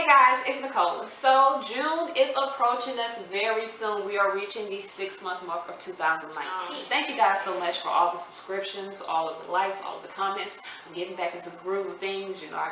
Hey guys, it's Nicola. So June is approaching us very soon. We are reaching the 6-month mark of 2019. Thank you guys so much for all the subscriptions, all of the likes, all of the comments. I'm getting back into the groove of things. You know,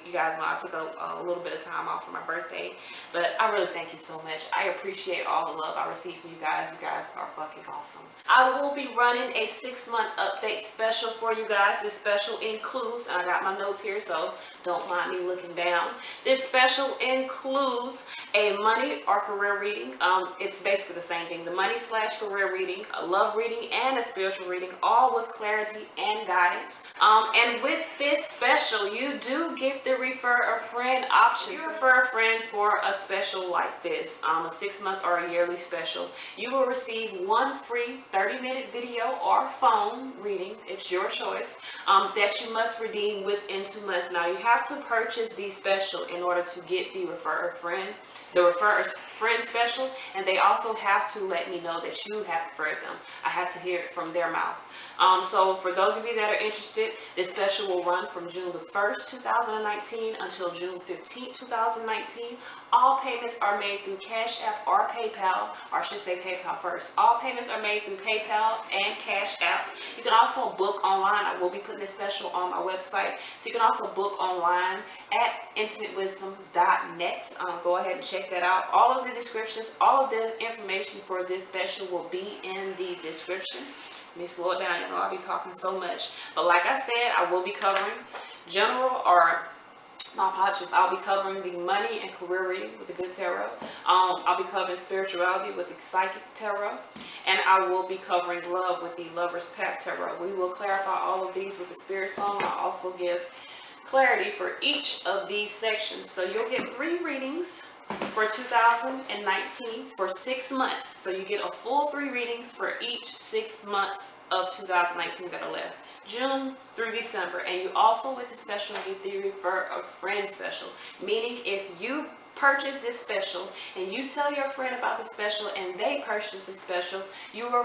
you guys know I took a little bit of time off for my birthday, but I really thank you so much. I appreciate all the love I receive from you guys. You guys are fucking awesome. I will be running a 6-month update special for you guys. This special includes, and I got my notes here, so don't mind me looking down. This special includes a money or career reading. It's basically the same thing. The money/career reading, a love reading, and a spiritual reading, all with clarity and guidance. And with this special, you do get the refer a friend option. You refer a friend for a special like this, a 6-month or a yearly special, you will receive one free 30-minute video or phone reading. It's your choice. That you must redeem within 2 months. Now you have to purchase the special in order to get the refer a friend special, and they also have to let me know that you have referred them. I have to hear it from their mouth. So for those of you that are interested, this special will run from June the 1st, 2019 until June 15th, 2019. All payments are made through Cash App or PayPal, or I should say PayPal first. All payments are made through PayPal and Cash App. You can also book online. I will be putting this special on my website. So you can also book online at intimatewisdom.net. Go ahead and check that out. All of the descriptions, all of the information for this special will be in the description. Let me slow it down. You know, I'll be talking so much. But like I said, I will be covering I'll be covering the money and career reading with the good tarot. I'll be covering spirituality with the psychic tarot. And I will be covering love with the lover's path tarot. We will clarify all of these with the spirit song. I'll also give clarity for each of these sections. So you'll get 3 readings for 2019 for 6 months. So you get a full 3 readings for each 6 months of 2019 that are left, June through December. And you also, with the special, get the refer a friend special, meaning if you purchase this special and you tell your friend about the special and they purchase the special, you will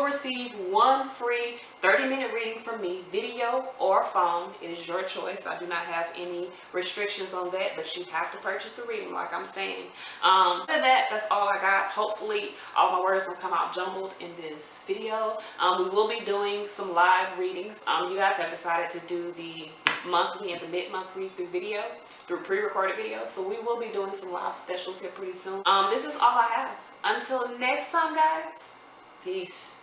receive one free 30-minute reading from me, video or phone. It is your choice. I do not have any restrictions on that, but you have to purchase a reading, like I'm saying. Other than that, that's all I got. Hopefully all my words will come out jumbled in this video. We will be doing some live readings. You guys have decided to do the monthly and the mid-month read through pre-recorded video, so we will be doing some live specials here pretty soon. This is all I have. Until next time, guys, peace.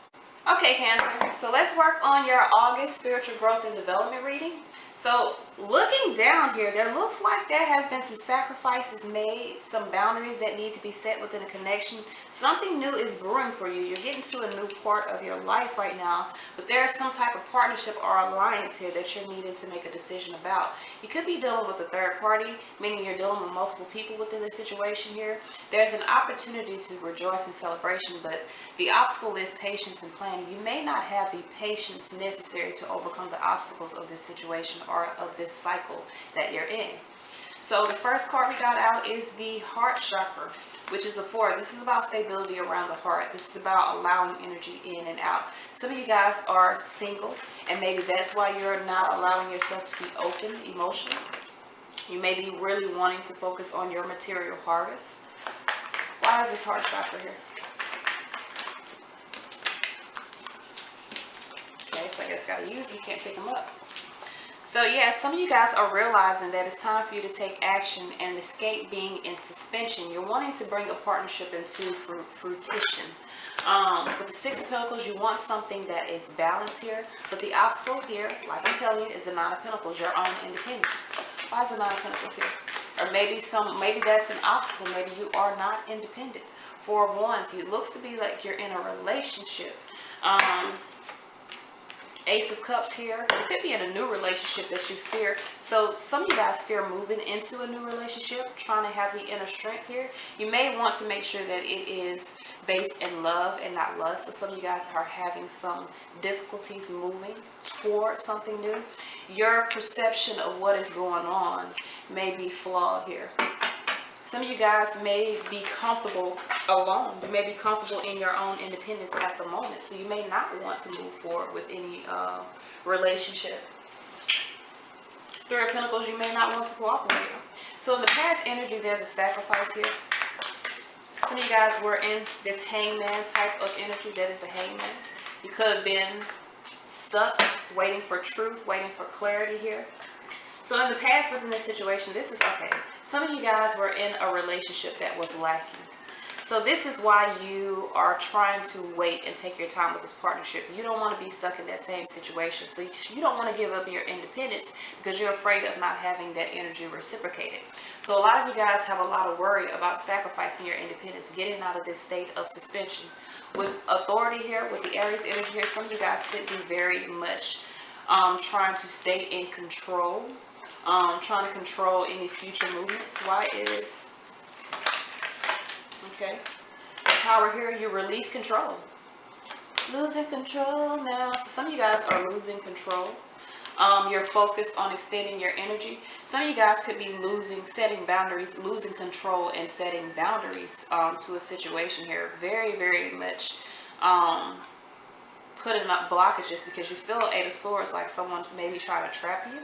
Okay, Cancer, so let's work on your August spiritual growth and development reading. So looking down here, there looks like there has been some sacrifices made, some boundaries that need to be set within a connection. Something new is brewing for you. You're getting to a new part of your life right now, but there's some type of partnership or alliance here that you're needing to make a decision about. You could be dealing with a third party, meaning you're dealing with multiple people within the situation here. There's an opportunity to rejoice in celebration, but the obstacle is patience and planning. You may not have the patience necessary to overcome the obstacles of this situation or of this cycle that you're in. So the first card we got out is the heart chakra, which is a 4. This is about stability around the heart. This is about allowing energy in and out. Some of you guys are single, and maybe that's why you're not allowing yourself to be open emotionally. You may be really wanting to focus on your material harvest. Why is this heart chakra here? Okay, so I guess gotta use them, can't pick them up. So yeah, some of you guys are realizing that it's time for you to take action and escape being in suspension. You're wanting to bring a partnership into fruition. With the 6 of Pentacles, you want something that is balanced here. But the obstacle here, like I'm telling you, is the 9 of Pentacles, your own independence. Why is the 9 of Pentacles here? Or maybe that's an obstacle. Maybe you are not independent. 4 of Wands, it looks to be like you're in a relationship. Ace of Cups here. You could be in a new relationship that you fear. So some of you guys fear moving into a new relationship, trying to have the inner strength here. You may want to make sure that it is based in love and not lust. So some of you guys are having some difficulties moving towards something new. Your perception of what is going on may be flawed here. Some of you guys may be comfortable alone. You may be comfortable in your own independence at the moment. So you may not want to move forward with any relationship. Three of Pentacles, you may not want to cooperate. So in the past energy, there's a sacrifice here. Some of you guys were in this hangman type of energy. That is a hangman. You could have been stuck, waiting for truth, waiting for clarity here. So in the past, within this situation, this is okay. Some of you guys were in a relationship that was lacking. So this is why you are trying to wait and take your time with this partnership. You don't want to be stuck in that same situation. So you don't want to give up your independence because you're afraid of not having that energy reciprocated. So a lot of you guys have a lot of worry about sacrificing your independence, getting out of this state of suspension. With authority here, with the Aries energy here, some of you guys could be very much trying to stay in control, trying to control any future movements. Why is... Okay, Tower here, you release control. Losing control now. So some of you guys are losing control. You're focused on extending your energy. Some of you guys could be setting boundaries, losing control and setting boundaries to a situation here. Very, very much putting up blockages because you feel Eight of Swords, like someone maybe trying to trap you.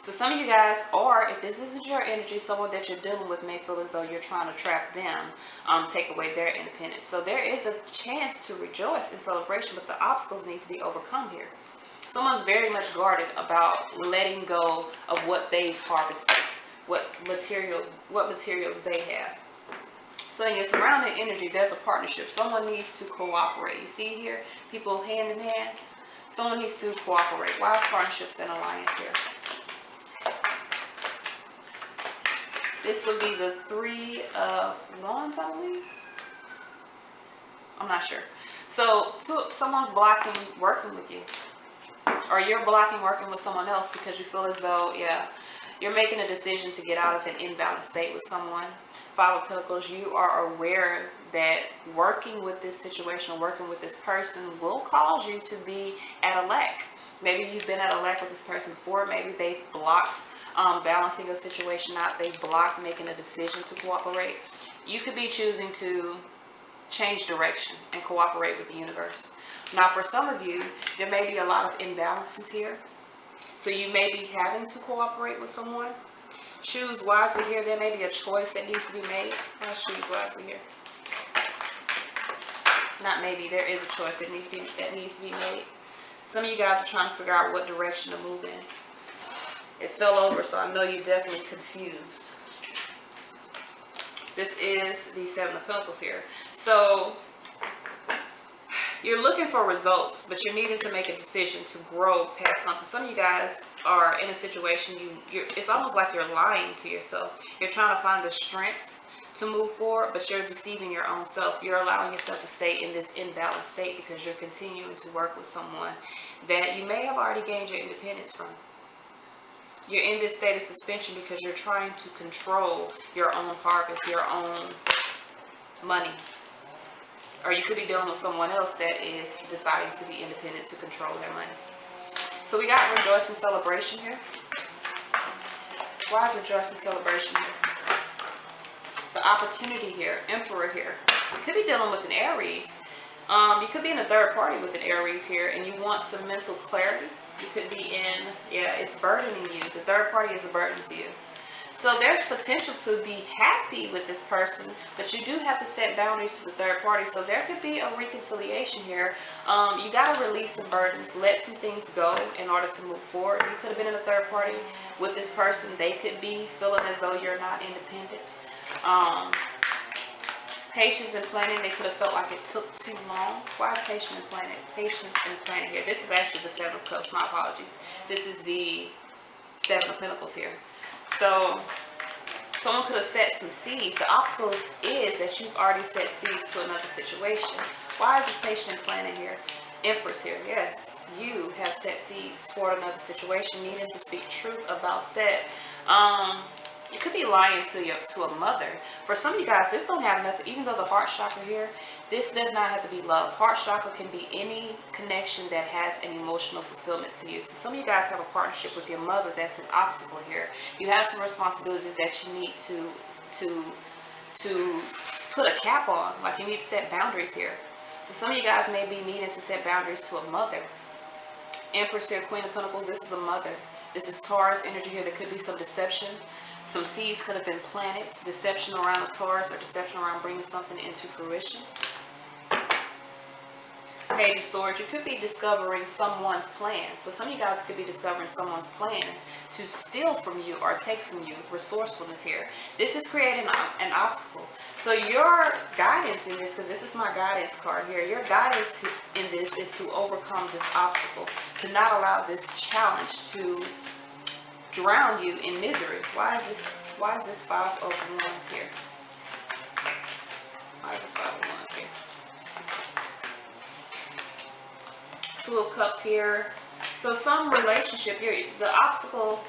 So some of you guys, or if this isn't your energy, someone that you're dealing with may feel as though you're trying to trap them, take away their independence. So there is a chance to rejoice in celebration, but the obstacles need to be overcome here. Someone's very much guarded about letting go of what they've harvested, what materials they have. So in your surrounding energy, there's a partnership. Someone needs to cooperate. You see here, people hand in hand. Someone needs to cooperate. Why is partnerships and alliance here? This would be the Three of Wands, I believe. I'm not sure. So someone's blocking working with you. Or you're blocking working with someone else because you feel as though, yeah, you're making a decision to get out of an imbalanced state with someone. Five of Pentacles, you are aware that working with this situation, working with this person will cause you to be at a lack. Maybe you've been at a lack with this person before. Maybe they've blocked balancing a situation out. They blocked making a decision to cooperate. You could be choosing to change direction and cooperate with the universe. Now, for some of you, there may be a lot of imbalances here. So you may be having to cooperate with someone. Choose wisely here. There may be a choice that needs to be made. Let's choose wisely here. Not maybe. There is a choice that needs to be made. Some of you guys are trying to figure out what direction to move in. It fell over, so I know you're definitely confused. This is the Seven of Pentacles here. So you're looking for results, but you're needing to make a decision to grow past something. Some of you guys are in a situation, it's almost like you're lying to yourself. You're trying to find the strength to move forward, but you're deceiving your own self. You're allowing yourself to stay in this imbalanced state because you're continuing to work with someone that you may have already gained your independence from. You're in this state of suspension because you're trying to control your own harvest, your own money. Or you could be dealing with someone else that is deciding to be independent to control their money. So we got rejoice and celebration here. Why is rejoice and celebration here? The opportunity here, Emperor here. You could be dealing with an Aries. You could be in a third party with an Aries here and you want some mental clarity. You could be in, yeah, it's burdening you. The third party is a burden to you. So there's potential to be happy with this person, but you do have to set boundaries to the third party. So there could be a reconciliation here. You got to release some burdens, let some things go in order to move forward. You could have been in a third party with this person. They could be feeling as though you're not independent. Patience and planning, they could have felt like it took too long. Why is patience and planning here? This is actually the Seven of Cups. My apologies. This is the Seven of Pentacles here. So someone could have set some seeds. The obstacle is that you've already set seeds to another situation. Why is this patient and planning here? Empress here. Yes, you have set seeds toward another situation, needing to speak truth about that. You could be lying to a mother. For some of you guys, this don't have nothing, even though the heart chakra here, this does not have to be love. Heart chakra can be any connection that has an emotional fulfillment to you. So some of you guys have a partnership with your mother that's an obstacle here. You have some responsibilities that you need to put a cap on. Like you need to set boundaries here. So some of you guys may be needing to set boundaries to a mother. Empress here, Queen of Pentacles, this is a mother. This is Taurus energy here. There could be some deception. Some seeds could have been planted. Deception around the Taurus, or deception around bringing something into fruition. Page of Swords, you could be discovering someone's plan. So some of you guys could be discovering someone's plan to steal from you or take from you. Resourcefulness here. This is creating an obstacle. So your guidance in this, because this is my guidance card here, your guidance in this is to overcome this obstacle, to not allow this challenge to drown you in misery. Why is this Five of Wands here? Why is this Five of Wands here? Two of Cups here. So some relationship, the obstacle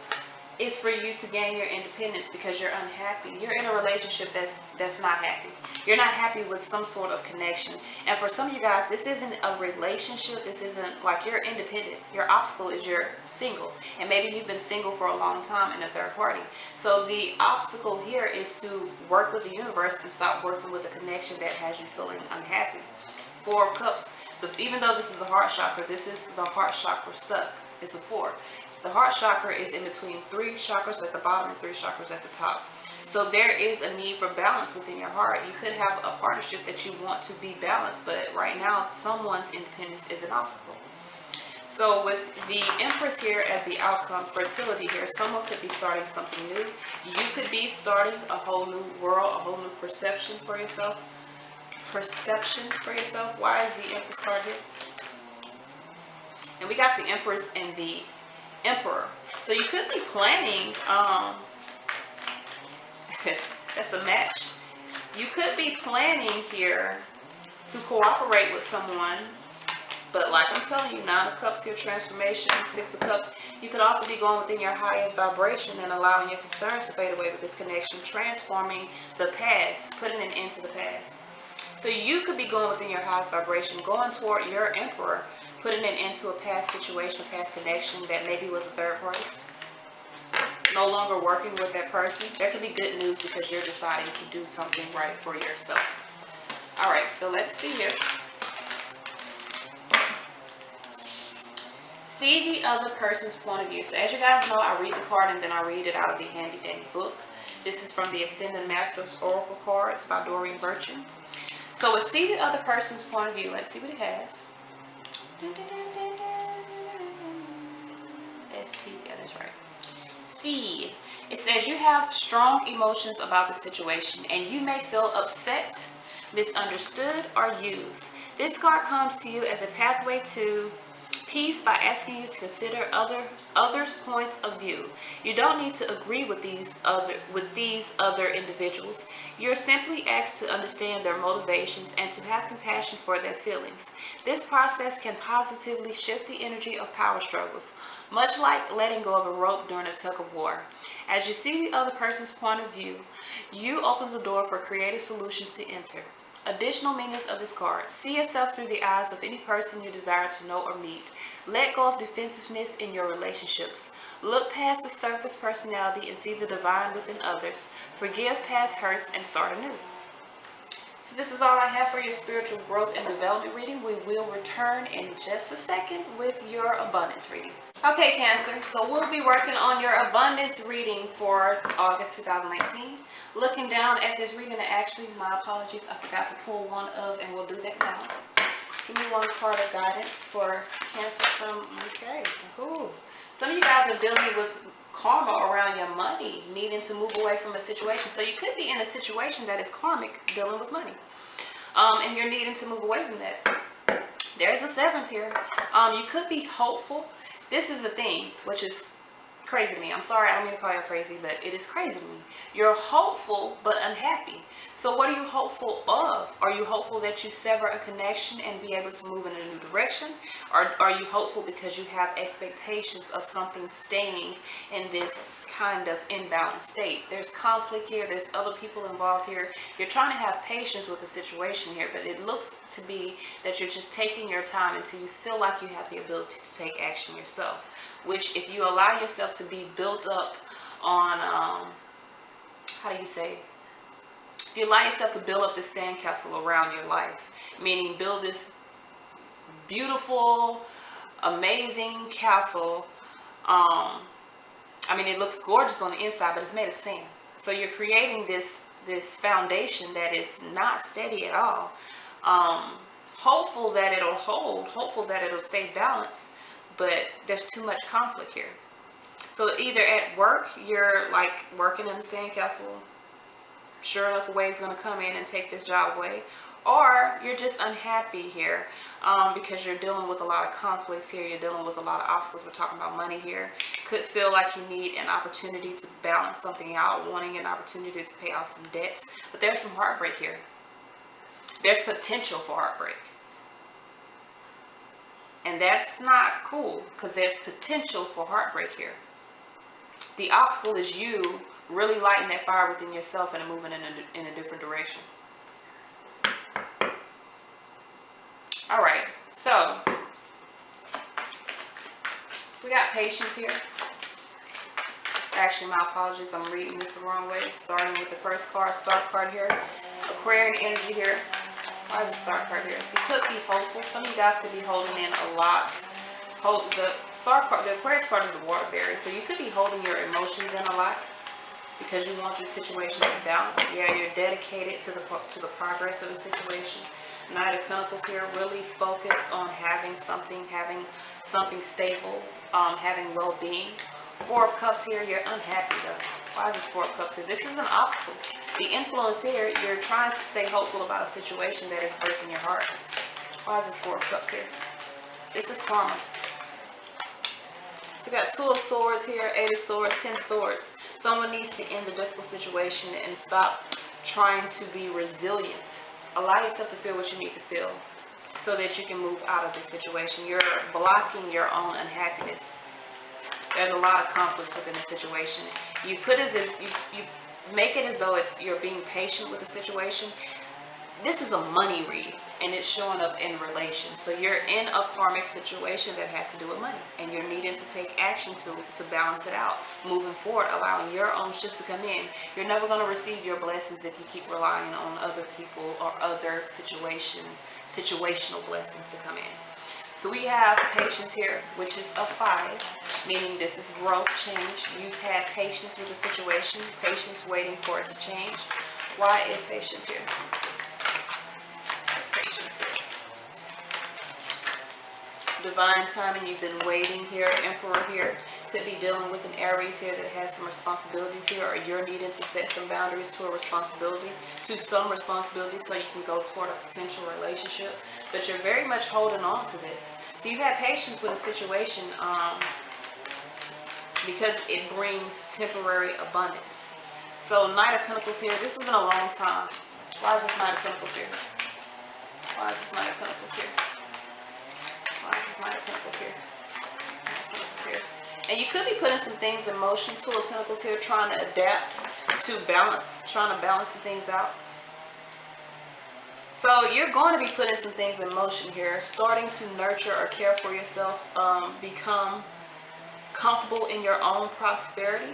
is for you to gain your independence because you're unhappy. You're in a relationship that's not happy. You're not happy with some sort of connection. And for some of you guys, this isn't a relationship. This isn't like you're independent. Your obstacle is you're single. And maybe you've been single for a long time in a third party. So the obstacle here is to work with the universe and stop working with a connection that has you feeling unhappy. Four of Cups. Even though this is a heart chakra, this is the heart chakra stuck. It's a 4. The heart chakra is in between 3 chakras at the bottom and 3 chakras at the top. So there is a need for balance within your heart. You could have a partnership that you want to be balanced, but right now someone's independence is an obstacle. So with the Empress here as the outcome, fertility here, someone could be starting something new. You could be starting a whole new world, a whole new perception for yourself. Why is the Empress card here? And we got the Empress and the Emperor. So you could be planning, that's a match. You could be planning here to cooperate with someone, but like I'm telling you, 9 of Cups here, transformation, 6 of Cups. You could also be going within your highest vibration and allowing your concerns to fade away with this connection, transforming the past, putting an end to the past. So you could be going within your highest vibration, going toward your Emperor, putting an end to a past situation, a past connection that maybe was a third party. No longer working with that person. There could be good news because you're deciding to do something right for yourself. Alright, so let's see here. See the other person's point of view. So as you guys know, I read the card and then I read it out of the handy dandy book. This is from the Ascendant Masters Oracle cards by Doreen Virtue. So let's see the other person's point of view. Let's see what it has. ST, yeah, that's right. C. It says you have strong emotions about the situation and you may feel upset, misunderstood, or used. This card comes to you as a pathway to peace by asking you to consider others' points of view. You don't need to agree with these other individuals. You're simply asked to understand their motivations and to have compassion for their feelings. This process can positively shift the energy of power struggles, much like letting go of a rope during a tug of war. As you see the other person's point of view, you open the door for creative solutions to enter. Additional meanings of this card. See yourself through the eyes of any person you desire to know or meet. Let go of defensiveness in your relationships. Look past the surface personality and see the divine within others. Forgive past hurts and start anew. So this is all I have for your spiritual growth and development reading. We will return in just a second with your abundance reading. Okay, Cancer, so we'll be working on your abundance reading for August 2019. Looking down at this reading, and actually, my apologies, I forgot to pull one of, and we'll do that now. Give me one card of guidance for Cancer. Okay. Ooh. Some of you guys are dealing with karma around your money, needing to move away from a situation. So you could be in a situation that is karmic, dealing with money. And you're needing to move away from that. There's a severance here. You could be hopeful. This is the thing, which is crazy to me. I'm sorry, I don't mean to call you crazy, but it is crazy to me. You're hopeful but unhappy. So what are you hopeful of? Are you hopeful that you sever a connection and be able to move in a new direction? Or are you hopeful because you have expectations of something staying in this kind of imbalanced state? There's conflict here. There's other people involved here. You're trying to have patience with the situation here, but it looks to be that you're just taking your time until you feel like you have the ability to take action yourself. Which, if you allow yourself to be built up on, if you allow yourself to build up this sandcastle around your life, meaning build this beautiful, amazing castle I mean, it looks gorgeous on the inside, but it's made of sand. So you're creating this foundation that is not steady at all. Hopeful that it'll hold, hopeful that it'll stay balanced, but there's too much conflict here. So either at work, you're like working in the sandcastle, sure enough a wave's going to come in and take this job away, or you're just unhappy here because you're dealing with a lot of conflicts here, you're dealing with a lot of obstacles. We're talking about money here. Could feel like you need an opportunity to balance something out, wanting an opportunity to pay off some debts, but there's some heartbreak here. There's potential for heartbreak, and that's not cool because there's potential for heartbreak here. The obstacle is you really lighting that fire within yourself and moving in a different direction. All right, so we got patience here. Actually, my apologies, I'm reading this the wrong way. Starting with the first card, start card here. Aquarian energy here. Why is the start card here? You could be hopeful. Some of you guys could be holding in a lot. The star card, the Aquarius card is the water barrier, so you could be holding your emotions in a lot because you want this situation to balance. Yeah, you're dedicated to the progress of the situation. Knight of Pentacles here, really focused on having something stable, having well-being. Four of Cups here, you're unhappy though. Why is this Four of Cups here? This is an obstacle. The influence here, you're trying to stay hopeful about a situation that is breaking your heart. Why is this Four of Cups here? This is karma. So we got Two of Swords here, Eight of Swords, 10 Swords. Someone needs to end a difficult situation and stop trying to be resilient. Allow yourself to feel what you need to feel so that you can move out of this situation. You're blocking your own unhappiness. There's a lot of conflicts within the situation. You make it as though you're being patient with the situation. This is a money read, and it's showing up in relation. So you're in a karmic situation that has to do with money, and you're needing to take action to balance it out. Moving forward, allowing your own ships to come in. You're never going to receive your blessings if you keep relying on other people or other situational blessings to come in. So we have patience here, which is a 5, meaning this is growth, change. You've had patience with the situation, patience waiting for it to change. Why is patience here? Divine timing, you've been waiting here. Emperor here, could be dealing with an Aries here that has some responsibilities here, or you're needing to set some boundaries to some responsibility so you can go toward a potential relationship, but you're very much holding on to this. So you've had patience with a situation because it brings temporary abundance. So Knight of Pentacles here, this has been a long time. Why is this Knight of Pentacles here? Why is this Knight of Pentacles here? Why is this Knight of Pentacles here? Knight of Pentacles here. And you could be putting some things in motion. Two of Pentacles here, trying to adapt to balance, trying to balance some things out. So you're going to be putting some things in motion here, starting to nurture or care for yourself, become comfortable in your own prosperity.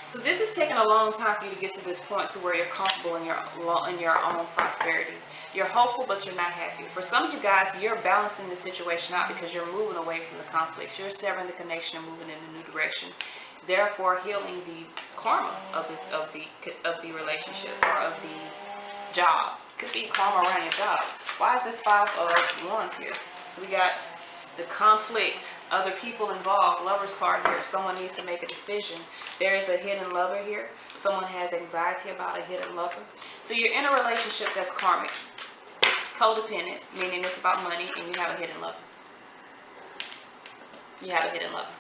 So this is taking a long time for you to get to this point to where you're comfortable in your own prosperity. You're hopeful, but you're not happy. For some of you guys, you're balancing the situation out because you're moving away from the conflicts. You're severing the connection and moving in a new direction. Therefore, healing the karma of the relationship or of the job. Could be karma around your job. Why is this 5 of Wands here? So we got the conflict, other people involved, Lover's card here. Someone needs to make a decision. There is a hidden lover here. Someone has anxiety about a hidden lover. So you're in a relationship that's karmic. Codependent, meaning it's about money, and you have a hidden lover. You have a hidden lover.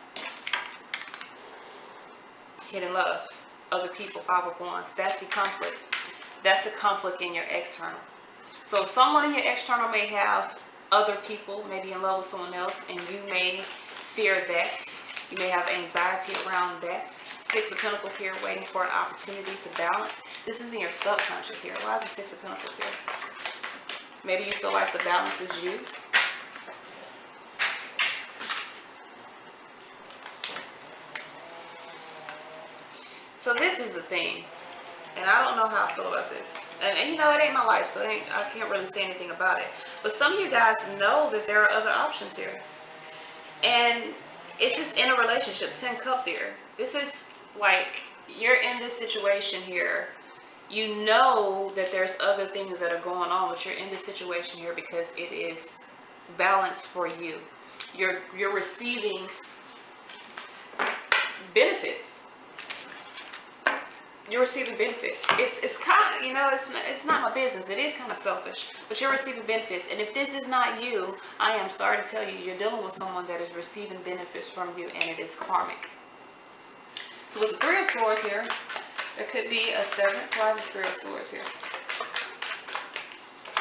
Hidden love. Other people, 5 of Wands. That's the conflict. That's the conflict in your external. So someone in your external may have other people, maybe in love with someone else, and you may fear that. You may have anxiety around that. 6 of Pentacles here, waiting for an opportunity to balance. This is in your subconscious here. Why is the 6 of Pentacles here? Maybe you feel like the balance is you. So this is the thing, and I don't know how I feel about this. And you know, it ain't my life, so I can't really say anything about it. But some of you guys know that there are other options here. And It's just in a relationship. 10 cups here. This is like, you're in this situation here. You know that there's other things that are going on, but you're in this situation here because it is balanced for you. You're receiving benefits. You're receiving benefits. It's kind of, you know, it's not my business. It is kind of selfish, but you're receiving benefits. And if this is not you, I am sorry to tell you, you're dealing with someone that is receiving benefits from you, and it is karmic. So with the Three of Swords here, there could be a severance. Why is this Three of Swords here?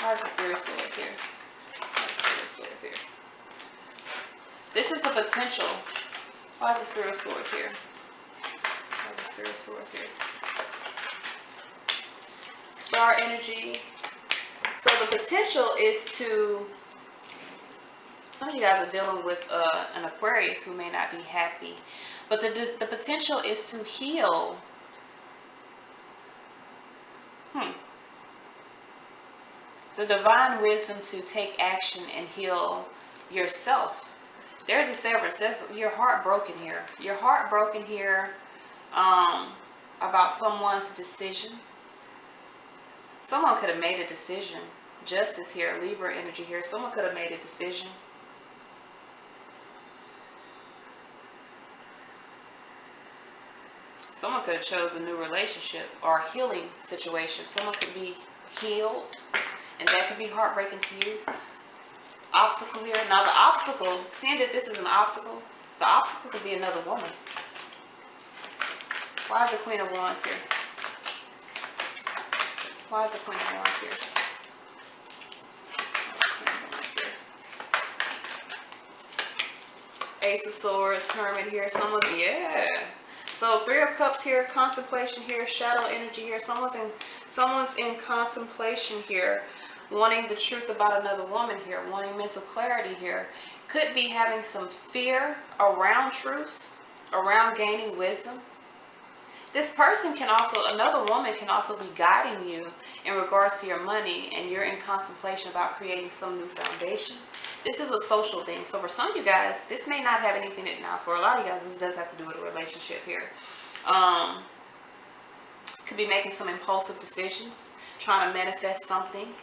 Why is this Three of Swords here? Why is this Three of Swords here? This is the potential. Why is this Three of Swords here? Why is this Three of Swords here? Star energy. So the potential is to, some of you guys are dealing with an Aquarius who may not be happy, but the potential is to heal. The divine wisdom to take action and heal yourself. There's a severance. There's your heart broken here. Your heart broken here about someone's decision. Someone could have made a decision. Justice here, Libra energy here. Someone could have made a decision. Someone could have chosen a new relationship or a healing situation. Someone could be healed, and that could be heartbreaking to you. Obstacle here. Now the obstacle, seeing that this is an obstacle, the obstacle could be another woman. Why is the Queen of Wands here? Why is the Queen of Wands here? Ace of Swords, Hermit here. Someone's, yeah. So Three of Cups here, contemplation here, shadow energy here. Someone's in contemplation here, wanting the truth about another woman here, wanting mental clarity here. Could be having some fear around truths, around gaining wisdom. This person can also, another woman can also be guiding you in regards to your money, and you're in contemplation about creating some new foundation. This is a social thing. So for some of you guys, this may not have anything to, now for a lot of you guys, this does have to do with a relationship here. Could be making some impulsive decisions, trying to manifest something,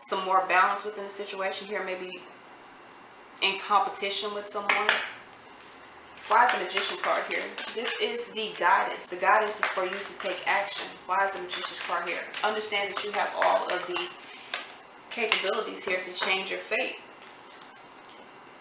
some more balance within the situation here, maybe in competition with someone. Why is the Magician card here? This is the guidance. The guidance is for you to take action. Why is the Magician's card here? Understand that you have all of the capabilities here to change your fate.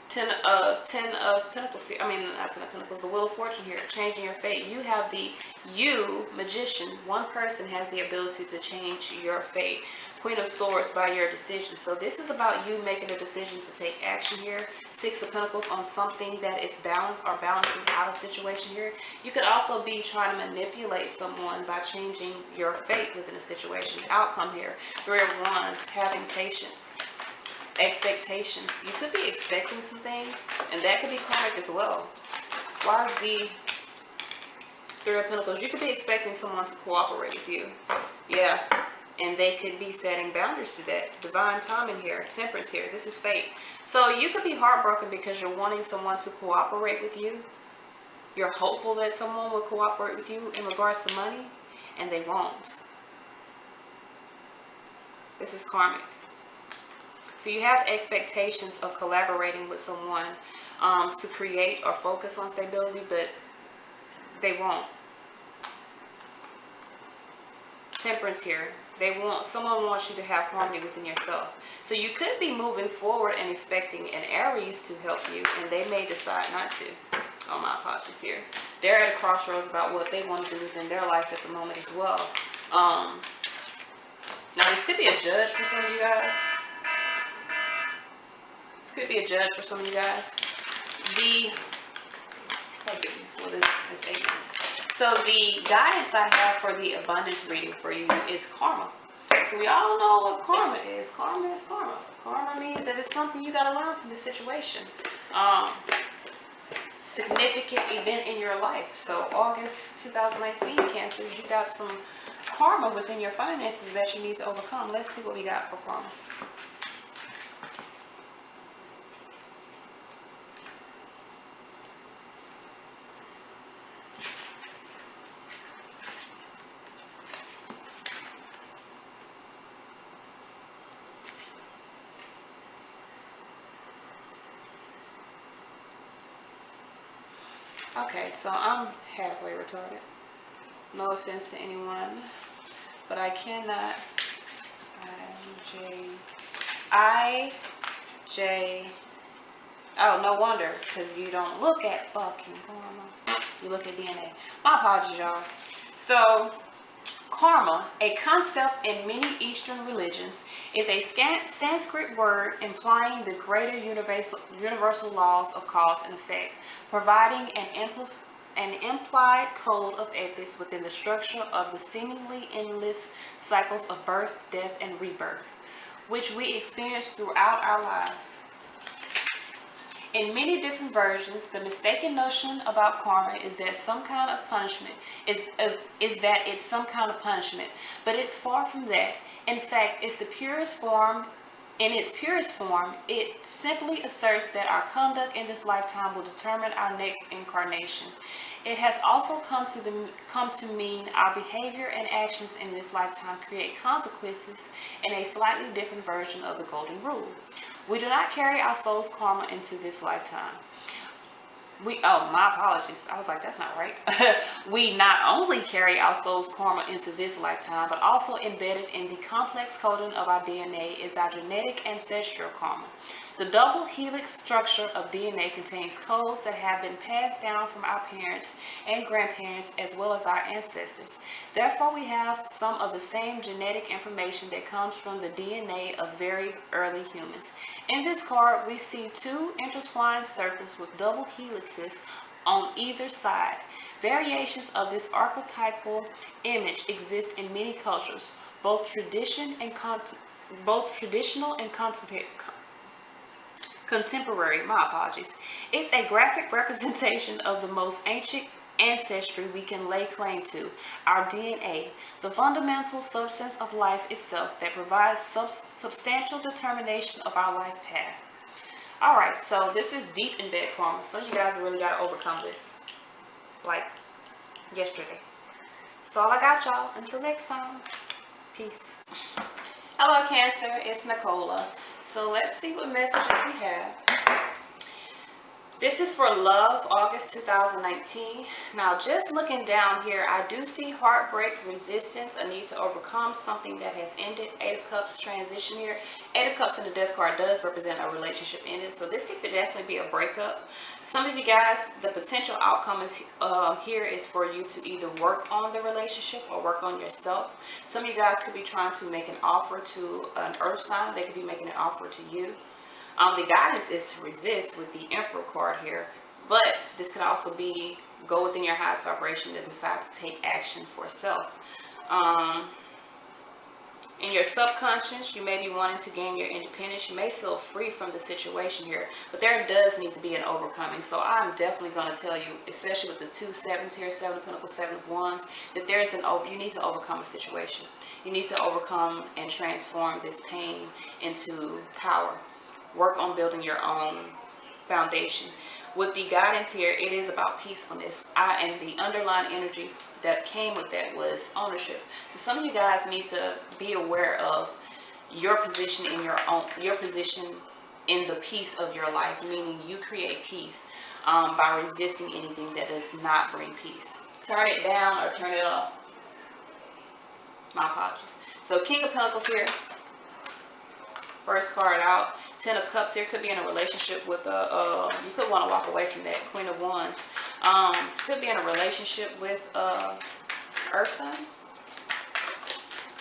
Ten of Pentacles here. I mean, not Ten of Pentacles. The Wheel of Fortune here. Changing your fate. You have the, you, Magician, one person has the ability to change your fate. Queen of Swords by your decision. So this is about you making a decision to take action here. Six of Pentacles on something that is balanced or balancing out a situation here. You could also be trying to manipulate someone by changing your fate within a situation. Outcome here. Three of Wands, having patience. Expectations. You could be expecting some things, and that could be karmic as well. Why is the Three of Pentacles? You could be expecting someone to cooperate with you. Yeah. And they could be setting boundaries to that. Divine timing here. Temperance here. This is fate. So you could be heartbroken because you're wanting someone to cooperate with you. You're hopeful that someone will cooperate with you in regards to money, and they won't. This is karmic. So you have expectations of collaborating with someone to create or focus on stability, but they won't. Temperance here. Someone wants you to have harmony within yourself. So you could be moving forward and expecting an Aries to help you, and they may decide not to. Oh, my apologies here. They're at a crossroads about what they want to do within their life at the moment as well. Now, this could be a judge for some of you guys. This could be a judge for some of you guys. So the guidance I have for the abundance reading for you is karma. So we all know what karma is. Karma is karma. Karma means that it's something you got to learn from the situation. Significant event in your life. So August 2019, Cancer, you got some karma within your finances that you need to overcome. Let's see what we got for karma. Okay, so I'm halfway retarded. No offense to anyone, but I cannot. I, J. Oh, no wonder, because you don't look at fucking karma. You look at DNA. My apologies, y'all. So, karma, a concept in many Eastern religions, is a Sanskrit word implying the greater universal laws of cause and effect, providing an implied code of ethics within the structure of the seemingly endless cycles of birth, death, and rebirth, which we experience throughout our lives. In many different versions, the mistaken notion about karma is that some kind of punishment is that it's some kind of punishment, but it's far from that. In fact, it's the purest form. In its purest form, it simply asserts that our conduct in this lifetime will determine our next incarnation. It has also come to mean our behavior and actions in this lifetime create consequences in a slightly different version of the golden rule. We do not carry our soul's karma into this lifetime. My apologies. I was like, that's not right. We not only carry our soul's karma into this lifetime, but also embedded in the complex coding of our DNA is our genetic ancestral karma. The double helix structure of DNA contains codes that have been passed down from our parents and grandparents as well as our ancestors. Therefore, we have some of the same genetic information that comes from the DNA of very early humans. In this card, we see two intertwined serpents with double helixes on either side. Variations of this archetypal image exist in many cultures, both traditional and contemporary. My apologies. It's a graphic representation of the most ancient ancestry we can lay claim to, our DNA, the fundamental substance of life itself that provides substantial determination of our life path. Alright, so this is deep in bed karma. So you guys really got to overcome this. Like yesterday. That's all I got, y'all. Until next time. Peace. Hello, Cancer. It's Nicola. So let's see what messages we have. This is for love, August 2019. Now, just looking down here, I do see heartbreak, resistance, a need to overcome something that has ended. 8 of Cups transition here. 8 of Cups in the Death card does represent a relationship ended. So this could definitely be a breakup. Some of you guys, the potential outcome is, here is for you to either work on the relationship or work on yourself. Some of you guys could be trying to make an offer to an earth sign. They could be making an offer to you. The guidance is to resist with the Emperor card here, but this could also be go within your highest vibration to decide to take action for self. In your subconscious, you may be wanting to gain your independence. You may feel free from the situation here, but there does need to be an overcoming. So I'm definitely going to tell you, especially with the 2 sevens here, 7 of Pentacles, 7 of Wands, that there's you need to overcome a situation. You need to overcome and transform this pain into power. Work on building your own foundation. With the guidance here, it is about peacefulness. And the underlying energy that came with that was ownership. So some of you guys need to be aware of your position in your position in the peace of your life, meaning you create peace by resisting anything that does not bring peace. Turn it down or turn it up. My apologies. So King of Pentacles here. First card out. 10 of Cups here. Could be in a relationship with you could want to walk away from that. Queen of Wands. Could be in a relationship with Earth sign.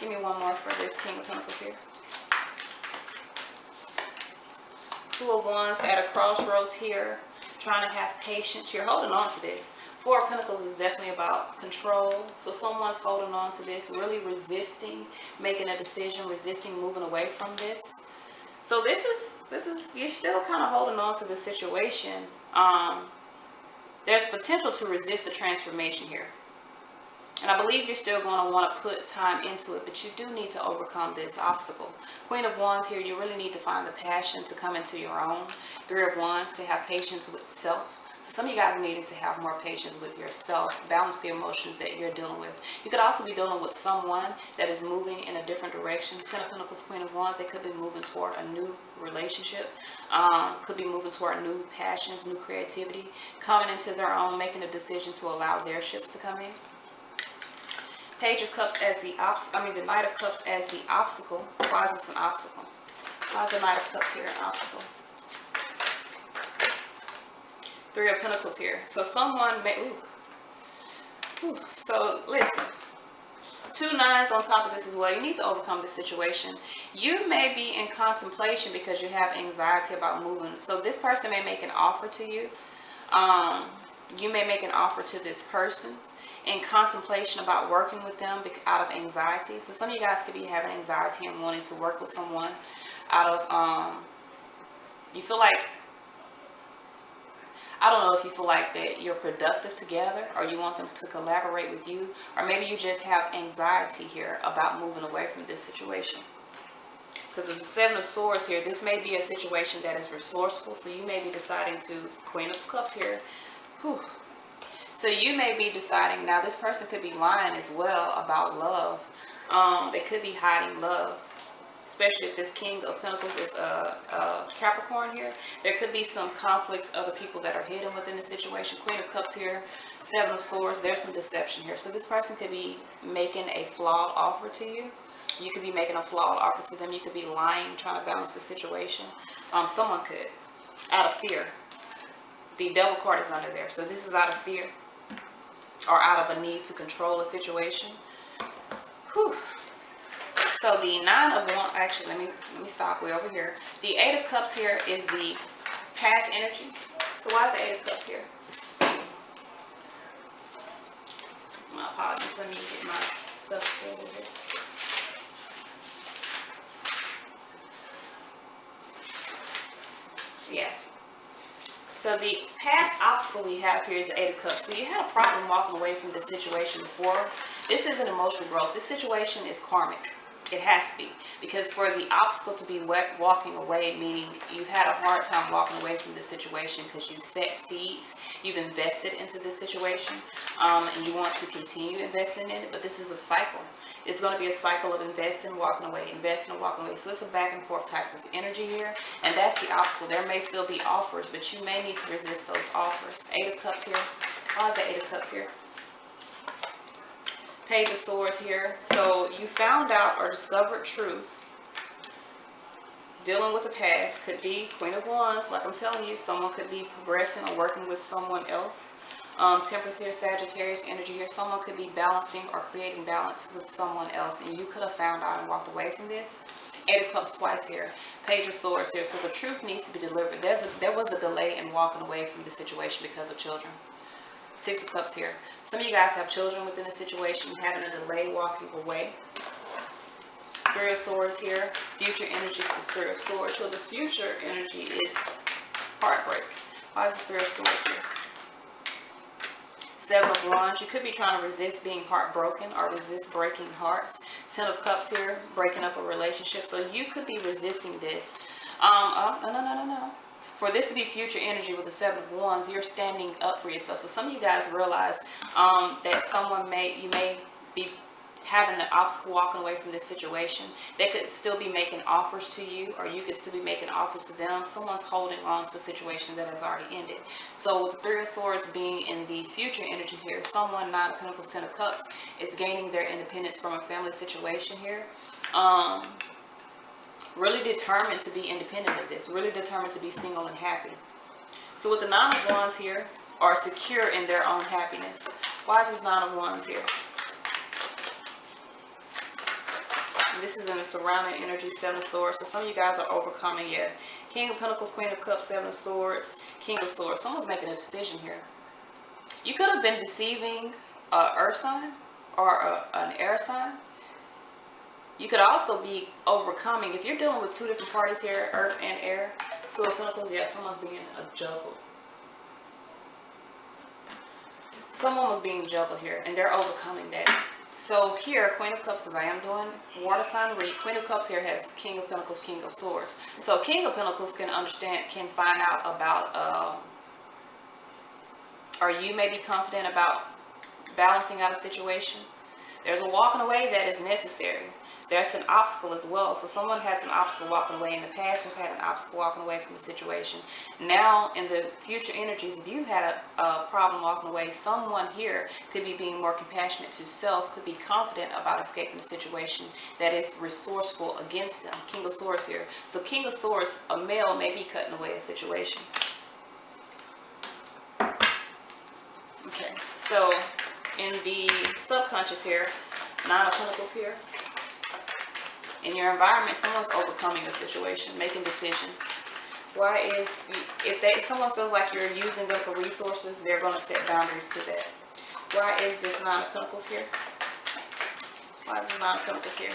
Give me one more for this King of Pentacles here. 2 of Wands at a crossroads here. Trying to have patience. You're holding on to this. 4 of Pentacles is definitely about control. So someone's holding on to this, really resisting, making a decision, resisting, moving away from this. So this is you're still kind of holding on to the situation. There's potential to resist the transformation here. And I believe you're still going to want to put time into it, but you do need to overcome this obstacle. Queen of Wands here, you really need to find the passion to come into your own. 3 of Wands, to have patience with self. So some of you guys need to have more patience with yourself, balance the emotions that you're dealing with. You could also be dealing with someone that is moving in a different direction. Ten of Pentacles, Queen of Wands, they could be moving toward a new relationship, could be moving toward new passions, new creativity, coming into their own, making a decision to allow their ships to come in. Page of Cups as the the Knight of Cups as the obstacle. Why is this an obstacle? Why is the Knight of Cups here an obstacle? Three of Pentacles here. So someone may, so listen, 2 9s on top of this as well. You need to overcome this situation. You may be in contemplation because you have anxiety about moving. So this person may make an offer to you. You may make an offer to this person in contemplation about working with them out of anxiety. So some of you guys could be having anxiety and wanting to work with someone out of, you feel like, I don't know if you feel like that you're productive together, or you want them to collaborate with you, or maybe you just have anxiety here about moving away from this situation. Because of the Seven of Swords here, this may be a situation that is resourceful. So you may be deciding to, Queen of Cups here. So you may be deciding, now this person could be lying as well about love. They could be hiding love. Especially if this King of Pentacles is a Capricorn here. There could be some conflicts, other people that are hidden within the situation. Queen of Cups here, Seven of Swords. There's some deception here. So this person could be making a flawed offer to you. You could be making a flawed offer to them. You could be lying, trying to balance the situation. Someone could, out of fear. The Devil card is under there. So this is out of fear or out of a need to control a situation. So the 9 of Wands, actually, let me stop way over here. The 8 of Cups here is the past energy. So why is the 8 of Cups here? My apologies, let me get my stuff over here. Yeah. So the past obstacle we have here is the 8 of Cups. So you had a problem walking away from this situation before. This isn't emotional growth. This situation is karmic. It has to be, because for the obstacle to be walking away, meaning you've had a hard time walking away from this situation because you've set seeds, you've invested into this situation, and you want to continue investing in it, but this is a cycle. It's going to be a cycle of investing, walking away, investing, and walking away. So it's a back and forth type of energy here, and that's the obstacle. There may still be offers, but you may need to resist those offers. 8 of Cups here. Why is the 8 of Cups here? Page of Swords here. So you found out or discovered truth. Dealing with the past could be Queen of Wands. Like I'm telling you, someone could be progressing or working with someone else. Temperance here, Sagittarius energy here. Someone could be balancing or creating balance with someone else, and you could have found out and walked away from this. 8 of Cups twice here. Page of Swords here. So the truth needs to be delivered. There was a delay in walking away from the situation because of children. 6 of Cups here. Some of you guys have children within a situation, having a delay walking away. 3 of Swords here. Future energy is 3 of Swords. So the future energy is heartbreak. Why is this 3 of Swords here? 7 of Wands. You could be trying to resist being heartbroken or resist breaking hearts. 10 of Cups here. Breaking up a relationship. So you could be resisting this. No. For this to be future energy with the 7 of Wands, you're standing up for yourself. So some of you guys realize that you may be having an obstacle walking away from this situation. They could still be making offers to you, or you could still be making offers to them. Someone's holding on to a situation that has already ended. So with the 3 of Swords being in the future energies here, someone, 9 of Pentacles, 10 of Cups, is gaining their independence from a family situation here. Really determined to be independent of this. Really determined to be single and happy. So with the 9 of Wands here, are secure in their own happiness. Why is this 9 of Wands here? And this is in the surrounding energy, 7 of Swords. So some of you guys are overcoming, yeah. King of Pentacles, Queen of Cups, 7 of Swords, King of Swords. Someone's making a decision here. You could have been deceiving an earth sign or an air sign. You could also be overcoming, if you're dealing with 2 different parties here, earth and air, 2 of Pentacles, yeah, someone's being juggled. Someone was being juggled here, and they're overcoming that. So here, Queen of Cups, because I am doing water sign read, Queen of Cups here has King of Pentacles, King of Swords. So King of Pentacles can find out about Or you may be confident about balancing out a situation. There's a walking away that is necessary. There's an obstacle as well. So someone has an obstacle walking away in the past, have had an obstacle walking away from the situation. Now in the future energies, if you had a problem walking away, someone here could be being more compassionate to self, could be confident about escaping the situation, that is resourceful against them. King of Swords here. So King of Swords, a male may be cutting away a situation. Okay, so in the subconscious here, Nine of Pentacles here. In your environment, someone's overcoming a situation, making decisions. Why is, if someone feels like you're using them for resources, they're going to set boundaries to that. Why is this Nine of Pentacles here? Why is this Nine of Pentacles here?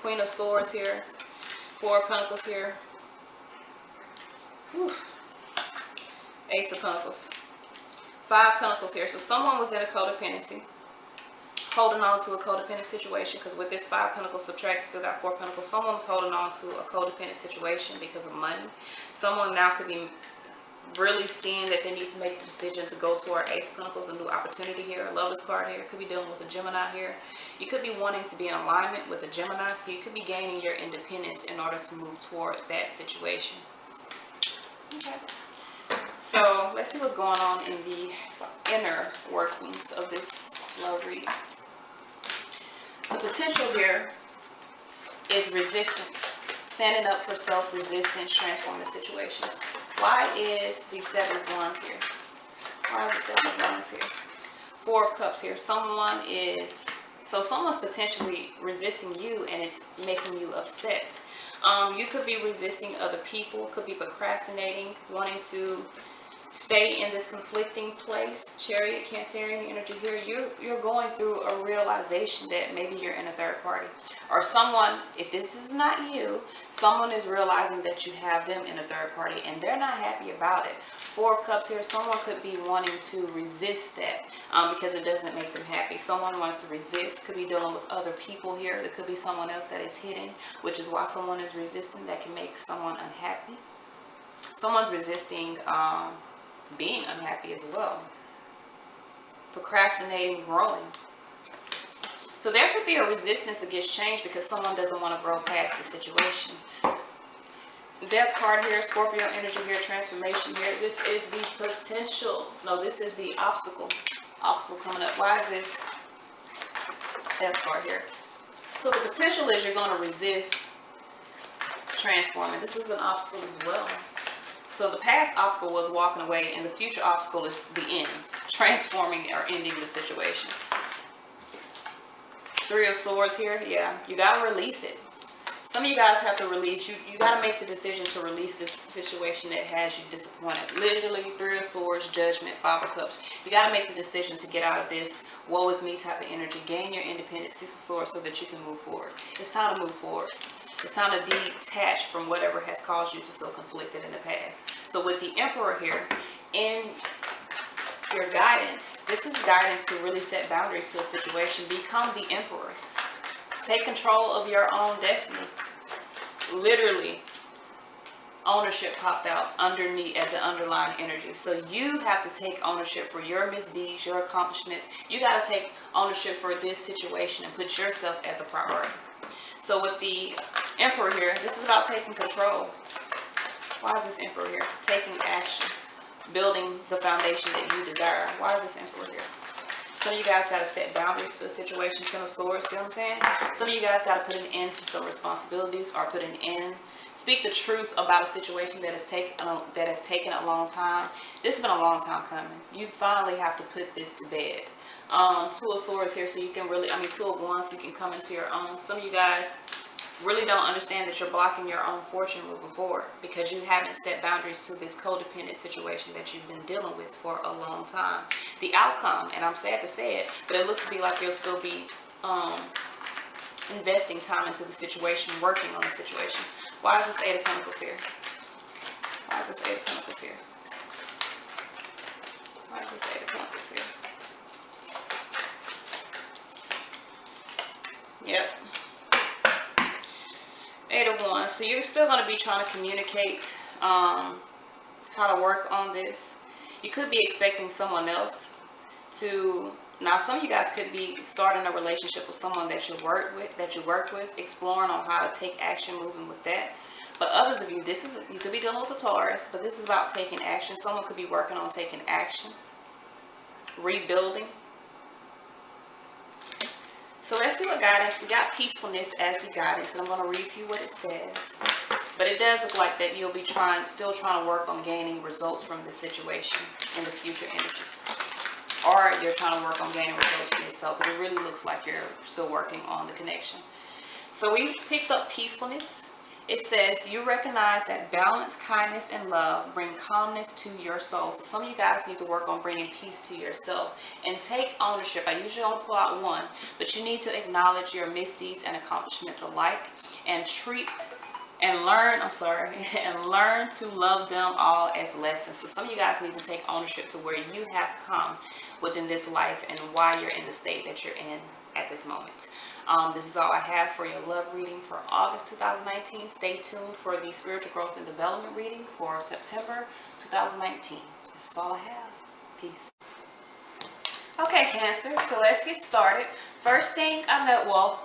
Queen of Swords here. Four of Pentacles here. Whew. Ace of Pentacles. Five Pentacles here. So someone was in a codependency, holding on to a codependent situation, because with this Five Pentacles subtract, still got Four Pentacles. Someone was holding on to a codependent situation because of money. Someone now could be really seeing that they need to make the decision to go toward Ace of Pentacles, a new opportunity here. Lover's card here. Could be dealing with a Gemini here. You could be wanting to be in alignment with a Gemini, so you could be gaining your independence in order to move toward that situation. Okay. So let's see what's going on in the inner workings of this love reading. The potential here is resistance. Standing up for self, resistance, transforming the situation. Why is the Seven of Wands here? Why is the Seven of Wands here? Four of Cups here. Someone's potentially resisting you, and it's making you upset. You could be resisting other people, could be procrastinating, wanting to stay in this conflicting place. Chariot, Cancerian energy here. You're going through a realization that maybe you're in a third party. Or someone, if this is not you, someone is realizing that you have them in a third party and they're not happy about it. Four of Cups here. Someone could be wanting to resist that because it doesn't make them happy. Someone wants to resist. Could be dealing with other people here. There could be someone else that is hidden, which is why someone is resisting. That can make someone unhappy. Someone's resisting being unhappy as well. Procrastinating, growing. So there could be a resistance against change because someone doesn't want to grow past the situation. Death card here, Scorpio energy here, transformation here. This is the potential. No, this is the obstacle. Obstacle coming up. Why is this Death card here? So the potential is you're going to resist transforming. This is an obstacle as well. So the past obstacle was walking away, and the future obstacle is the end, transforming or ending the situation. Three of Swords here. Yeah, you got to release it. Some of you guys have to release. You got to make the decision to release this situation that has you disappointed. Literally, Three of Swords, Judgment, Five of Cups. You got to make the decision to get out of this woe is me type of energy. Gain your independence, Six of Swords, so that you can move forward. It's time to move forward. It's time to detach from whatever has caused you to feel conflicted in the past. So with the Emperor here, in your guidance, this is guidance to really set boundaries to a situation. Become the Emperor. Take control of your own destiny. Literally, ownership popped out underneath as an underlying energy. So you have to take ownership for your misdeeds, your accomplishments. You got to take ownership for this situation and put yourself as a priority. So with the Emperor here, this is about taking control. Why is this Emperor here? Taking action. Building the foundation that you desire. Why is this Emperor here? Some of you guys got to set boundaries to a situation. Ten of Swords, see what I'm saying? Some of you guys got to put an end to some responsibilities or put an end. Speak the truth about a situation that has taken a long time. This has been a long time coming. You finally have to put this to bed. Two of Swords here, so you can really, Two of Wands, so you can come into your own. Some of you guys really don't understand that you're blocking your own fortune moving forward because you haven't set boundaries to this codependent situation that you've been dealing with for a long time. The outcome, and I'm sad to say it, but it looks to be like you'll still be investing time into the situation, working on the situation. Why is this Eight of Pentacles here? Why is this Eight of Pentacles here? Why is this Eight of Pentacles here? Yep. Eight of Wands. So you're still going to be trying to communicate how to work on this. You could be expecting someone else to, now some of you guys could be starting a relationship with someone that you worked with, exploring on how to take action, moving with that. But others of you, you could be dealing with a Taurus, but this is about taking action. Someone could be working on taking action, rebuilding. So let's see what guidance. We got peacefulness as the guidance, and I'm going to read to you what it says. But it does look like that you'll be still trying to work on gaining results from this situation in the future energies. Or you're trying to work on gaining results for yourself, but it really looks like you're still working on the connection. So we picked up peacefulness. It says, you recognize that balance, kindness, and love bring calmness to your soul. So some of you guys need to work on bringing peace to yourself and take ownership. I usually don't pull out one, but you need to acknowledge your misdeeds and accomplishments alike and learn to love them all as lessons. So some of you guys need to take ownership to where you have come within this life and why you're in the state that you're in at this moment. This is all I have for your love reading for August 2019. Stay tuned for the spiritual growth and development reading for September 2019. This is all I have. Peace. Okay, Cancer, so let's get started. First thing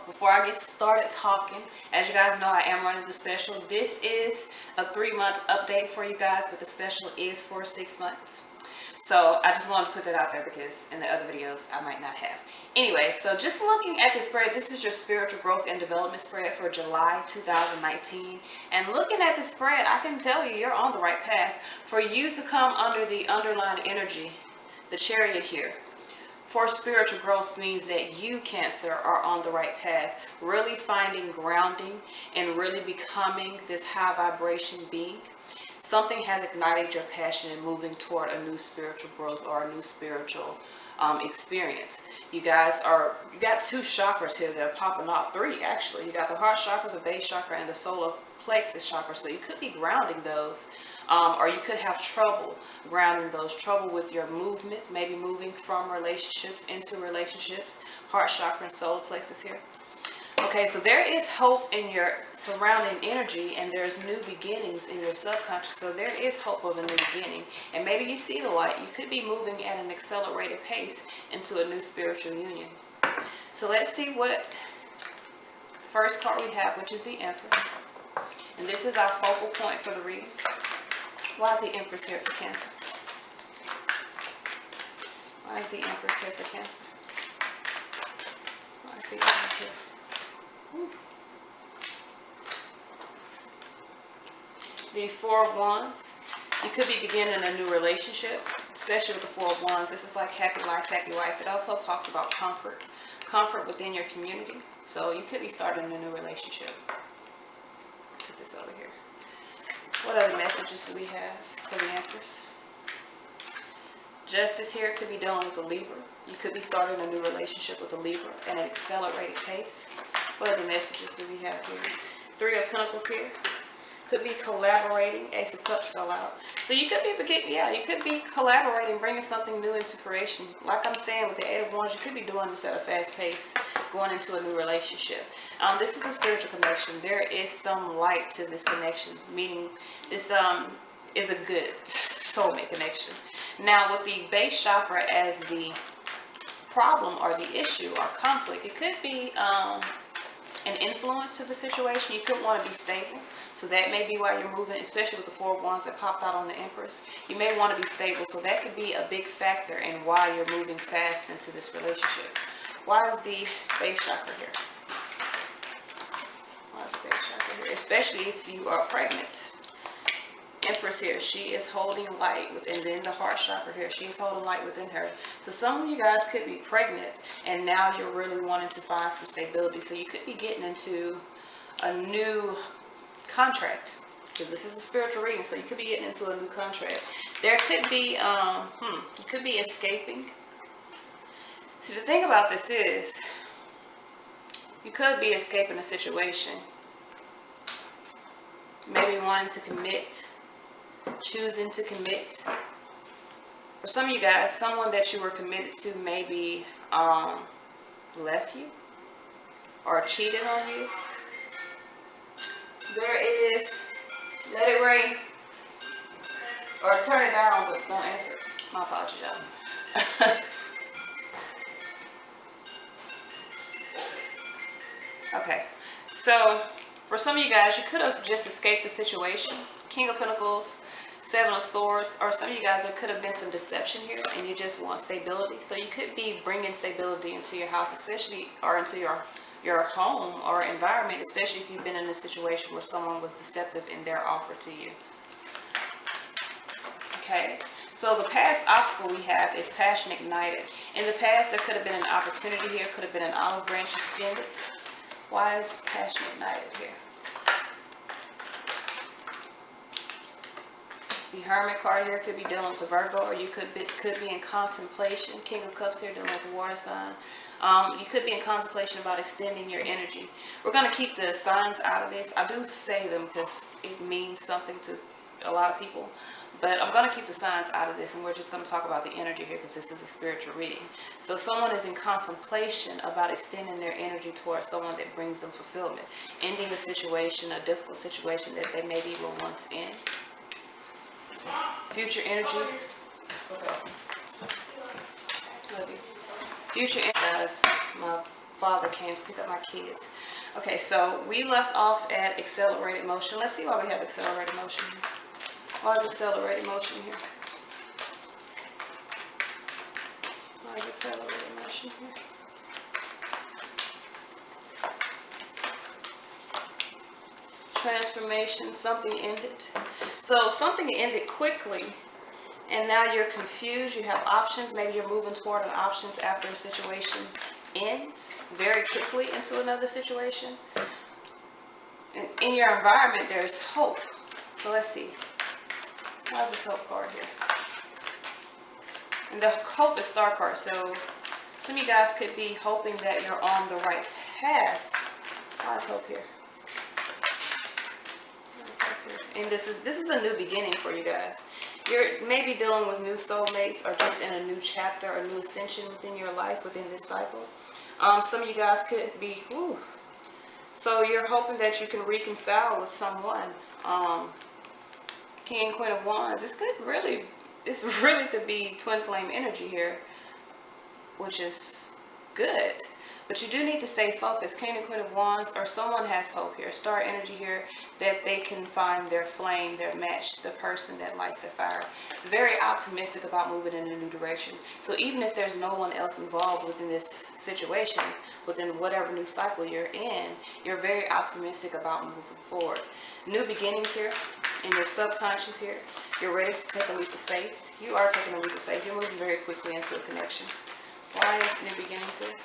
before I get started talking, as you guys know, I am running the special. This is a 3-month update for you guys, but the special is for 6 months. So I just wanted to put that out there because in the other videos I might not have. Anyway, so just looking at the spread, this is your spiritual growth and development spread for July 2019. And looking at the spread, I can tell you you're on the right path. For you to come under the underlying energy, the Chariot here, for spiritual growth means that you, Cancer, are on the right path, really finding grounding and really becoming this high vibration being. Something has ignited your passion and moving toward a new spiritual growth or a new spiritual experience. You got 2 chakras here that are popping off. 3 actually. You got the heart chakra, the base chakra, and the solar plexus chakra. So you could be grounding those. Or you could have trouble grounding those, trouble with your movement, maybe moving from relationships into relationships, heart chakra and solar plexus here. Okay, so there is hope in your surrounding energy, and there's new beginnings in your subconscious. So there is hope of a new beginning, and maybe you see the light. You could be moving at an accelerated pace into a new spiritual union. So let's see what first card we have, which is the Empress. And this is our focal point for the reading. Why is the Empress here for Cancer? Why is the Empress here for Cancer? Why is the Empress here? Ooh. The 4 of Wands. You could be beginning a new relationship, especially with the 4 of Wands. This is like happy life, happy wife. It also talks about comfort within your community. So you could be starting a new relationship. Put this over here. What other messages do we have for the Empress? Justice here could be dealing with a Libra. You could be starting a new relationship with a Libra at an accelerated pace. What other messages do we have here? 3 of Pentacles here. Could be collaborating. Ace of Cups fell out. So you could be collaborating, bringing something new into fruition. Like I'm saying, with the 8 of Wands, you could be doing this at a fast pace, going into a new relationship. This is a spiritual connection. There is some light to this connection, meaning this is a good soulmate connection. Now, with the base chakra as the problem or the issue or conflict, it could be an influence to the situation. You could want to be stable. So that may be why you're moving, especially with the 4 of Wands that popped out on the Empress. You may want to be stable. So that could be a big factor in why you're moving fast into this relationship. Why is the base chakra here? Why is the base chakra here? Especially if you are pregnant. Empress here, she is holding light within, and then the heart chakra here, she is holding light within her. So some of you guys could be pregnant and now you're really wanting to find some stability. So you could be getting into a new contract, because this is a spiritual reading. So you could be getting into a new contract. There could be you could be escaping. See, the thing about this is you could be escaping a situation, maybe wanting to commit, choosing to commit. For some of you guys, someone that you were committed to maybe left you or cheated on you. There is, let it rain, or turn it down, but don't answer it. My apologies, y'all. Okay, so for some of you guys, you could have just escaped the situation. King of Pentacles, Seven of Swords, or some of you guys, there could have been some deception here and you just want stability. So you could be bringing stability into your house, especially, or into your home or environment, especially if you've been in a situation where someone was deceptive in their offer to you. Okay, so the past obstacle we have is passion ignited. In the past, there could have been an opportunity here, could have been an olive branch extended. Why is passion ignited here? The Hermit card here could be dealing with the Virgo, or you could be in contemplation. King of Cups here dealing with the water sign. You could be in contemplation about extending your energy. We're going to keep the signs out of this. I do say them because it means something to a lot of people. But I'm going to keep the signs out of this, and we're just going to talk about the energy here because this is a spiritual reading. So someone is in contemplation about extending their energy towards someone that brings them fulfillment, ending a situation, a difficult situation that they maybe were once in. Future energies. Love you. Future energies. My father came to pick up my kids. Okay, so we left off at accelerated motion. Let's see why we have accelerated motion here. Why is accelerated motion here? Why is accelerated motion here? Transformation, something ended. So something ended quickly, and now you're confused. You have options. Maybe you're moving toward an options after a situation ends very quickly into another situation. And in your environment, there's hope. So let's see. Why is this hope card here? And the hope is star card. So some of you guys could be hoping that you're on the right path. Why is hope here? And this is a new beginning for you guys. You're maybe dealing with new soulmates, or just in a new chapter, or new ascension within your life, within this cycle. Some of you guys could be, so you're hoping that you can reconcile with someone. King and Queen of Wands. This really could be twin flame energy here, which is good. But you do need to stay focused. King and Queen of Wands, or someone has hope here. Star energy here, that they can find their flame, their match, the person that lights their fire. Very optimistic about moving in a new direction. So even if there's no one else involved within this situation, within whatever new cycle you're in, you're very optimistic about moving forward. New beginnings here, in your subconscious here. You're ready to take a leap of faith. You are taking a leap of faith. You're moving very quickly into a connection. Why is new beginnings here?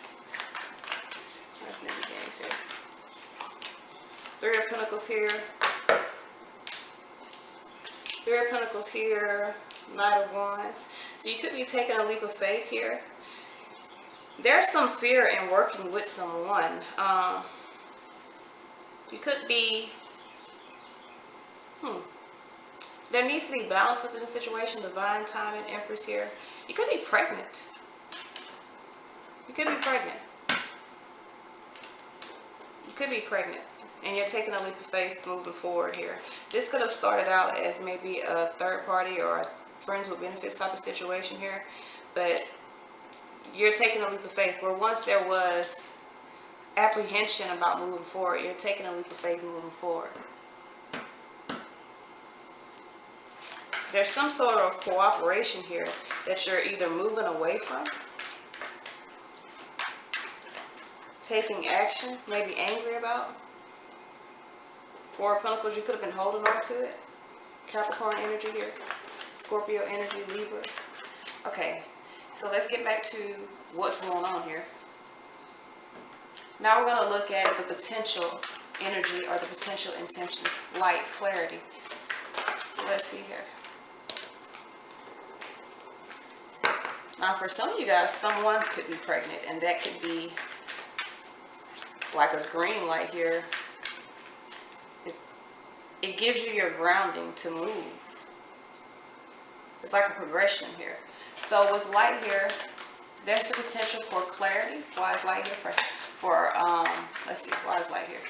Three of Pentacles here. Three of Pentacles here. Knight of Wands. So you could be taking a leap of faith here. There's some fear in working with someone. You could be... There needs to be balance within the situation. Divine timing, Empress here. You could be pregnant. You could be pregnant. You could be pregnant. And you're taking a leap of faith moving forward here. This could have started out as maybe a third party or a friends with benefits type of situation here. But you're taking a leap of faith where once there was apprehension about moving forward, you're taking a leap of faith moving forward. There's some sort of cooperation here that you're either moving away from, taking action, maybe angry about. Four of Pentacles, you could have been holding on to it. Capricorn energy here. Scorpio energy, Libra. Okay, so let's get back to what's going on here. Now we're going to look at the potential energy or the potential intentions, light, clarity. So let's see here. Now for some of you guys, someone could be pregnant, and that could be like a green light here. It gives you your grounding to move. It's like a progression here. So with light here, there's the potential for clarity. Why is light here? Let's see, why is light here?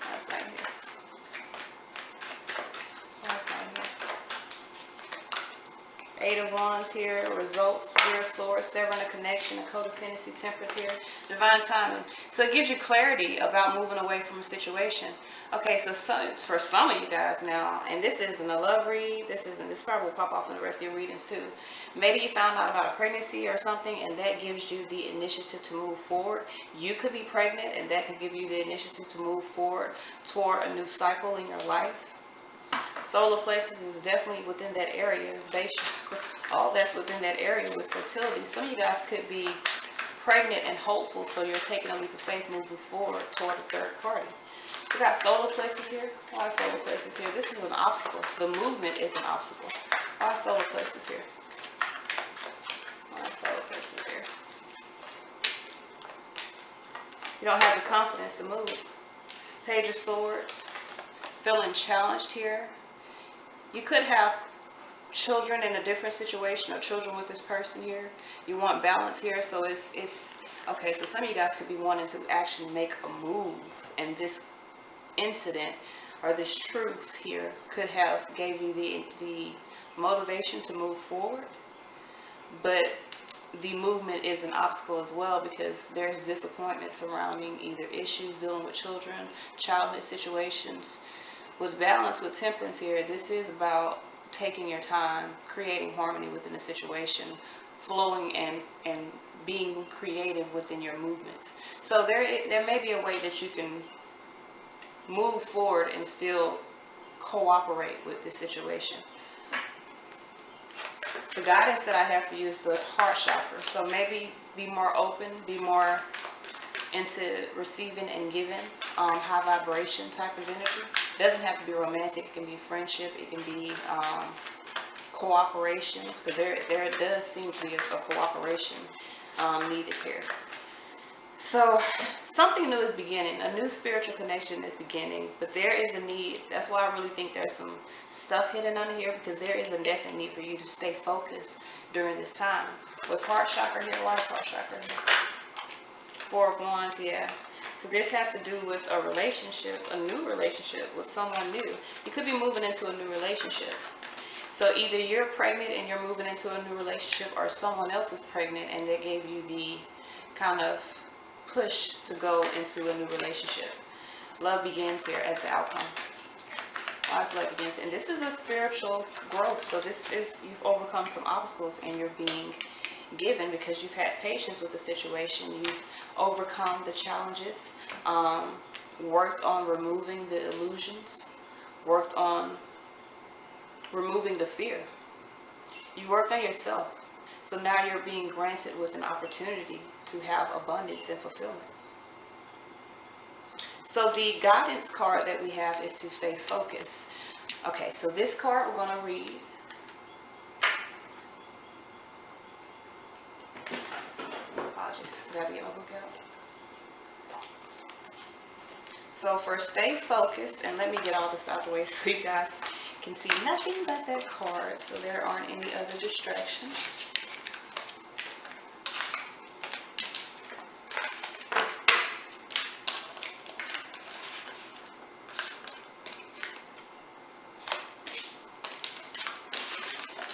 Why is light here? Why is light here? Eight of Wands here, results, Spirit Sword, severing a connection, a codependency, Temperance here, divine timing. So it gives you clarity about moving away from a situation. Okay, so for some of you guys now, and this isn't a love read, this probably will pop off in the rest of your readings too. Maybe you found out about a pregnancy or something, and that gives you the initiative to move forward. You could be pregnant, and that can give you the initiative to move forward toward a new cycle in your life. Solar plexus is definitely within that area. Base chakra, all that's within that area with fertility. Some of you guys could be pregnant and hopeful, so you're taking a leap of faith moving forward toward a third party. We got solar plexus here. Why solar plexus here? This is an obstacle. The movement is an obstacle. Why solar plexus here? Why solar plexus here? You don't have the confidence to move. Page of Swords. Feeling challenged here. You could have children in a different situation or children with this person here. You want balance here, so it's okay. So some of you guys could be wanting to actually make a move, and this incident or this truth here could have gave you the motivation to move forward, but the movement is an obstacle as well, because there's disappointment surrounding either issues dealing with children, childhood situations. With balance, with Temperance here, this is about taking your time, creating harmony within a situation, flowing and being creative within your movements. So there may be a way that you can move forward and still cooperate with this situation. The guidance that I have for you is the heart chakra. So maybe be more open, be more into receiving and giving, high vibration type of energy. It doesn't have to be romantic. It can be friendship. It can be cooperation, because there does seem to be a cooperation needed here. So something new is beginning. A new spiritual connection is beginning, but there is a need. That's why I really think there's some stuff hidden under here, because there is a definite need for you to stay focused during this time. With heart chakra here, why is heart chakra here? Four of Wands, yeah. So this has to do with a relationship, a new relationship with someone new. You could be moving into a new relationship. So either you're pregnant and you're moving into a new relationship, or someone else is pregnant and they gave you the kind of push to go into a new relationship. Love begins here as the outcome. Why is love begins? And this is a spiritual growth. So this is, you've overcome some obstacles and you're being given because you've had patience with the situation. You've overcome the challenges, worked on removing the illusions, worked on removing the fear. You've worked on yourself. So now you're being granted with an opportunity to have abundance and fulfillment. So the guidance card that we have is to stay focused. Okay, so this card we're going to read. Apologies, I forgot to get my book out. So for stay focused, and let me get all this out the way so you guys can see nothing but that card, so there aren't any other distractions.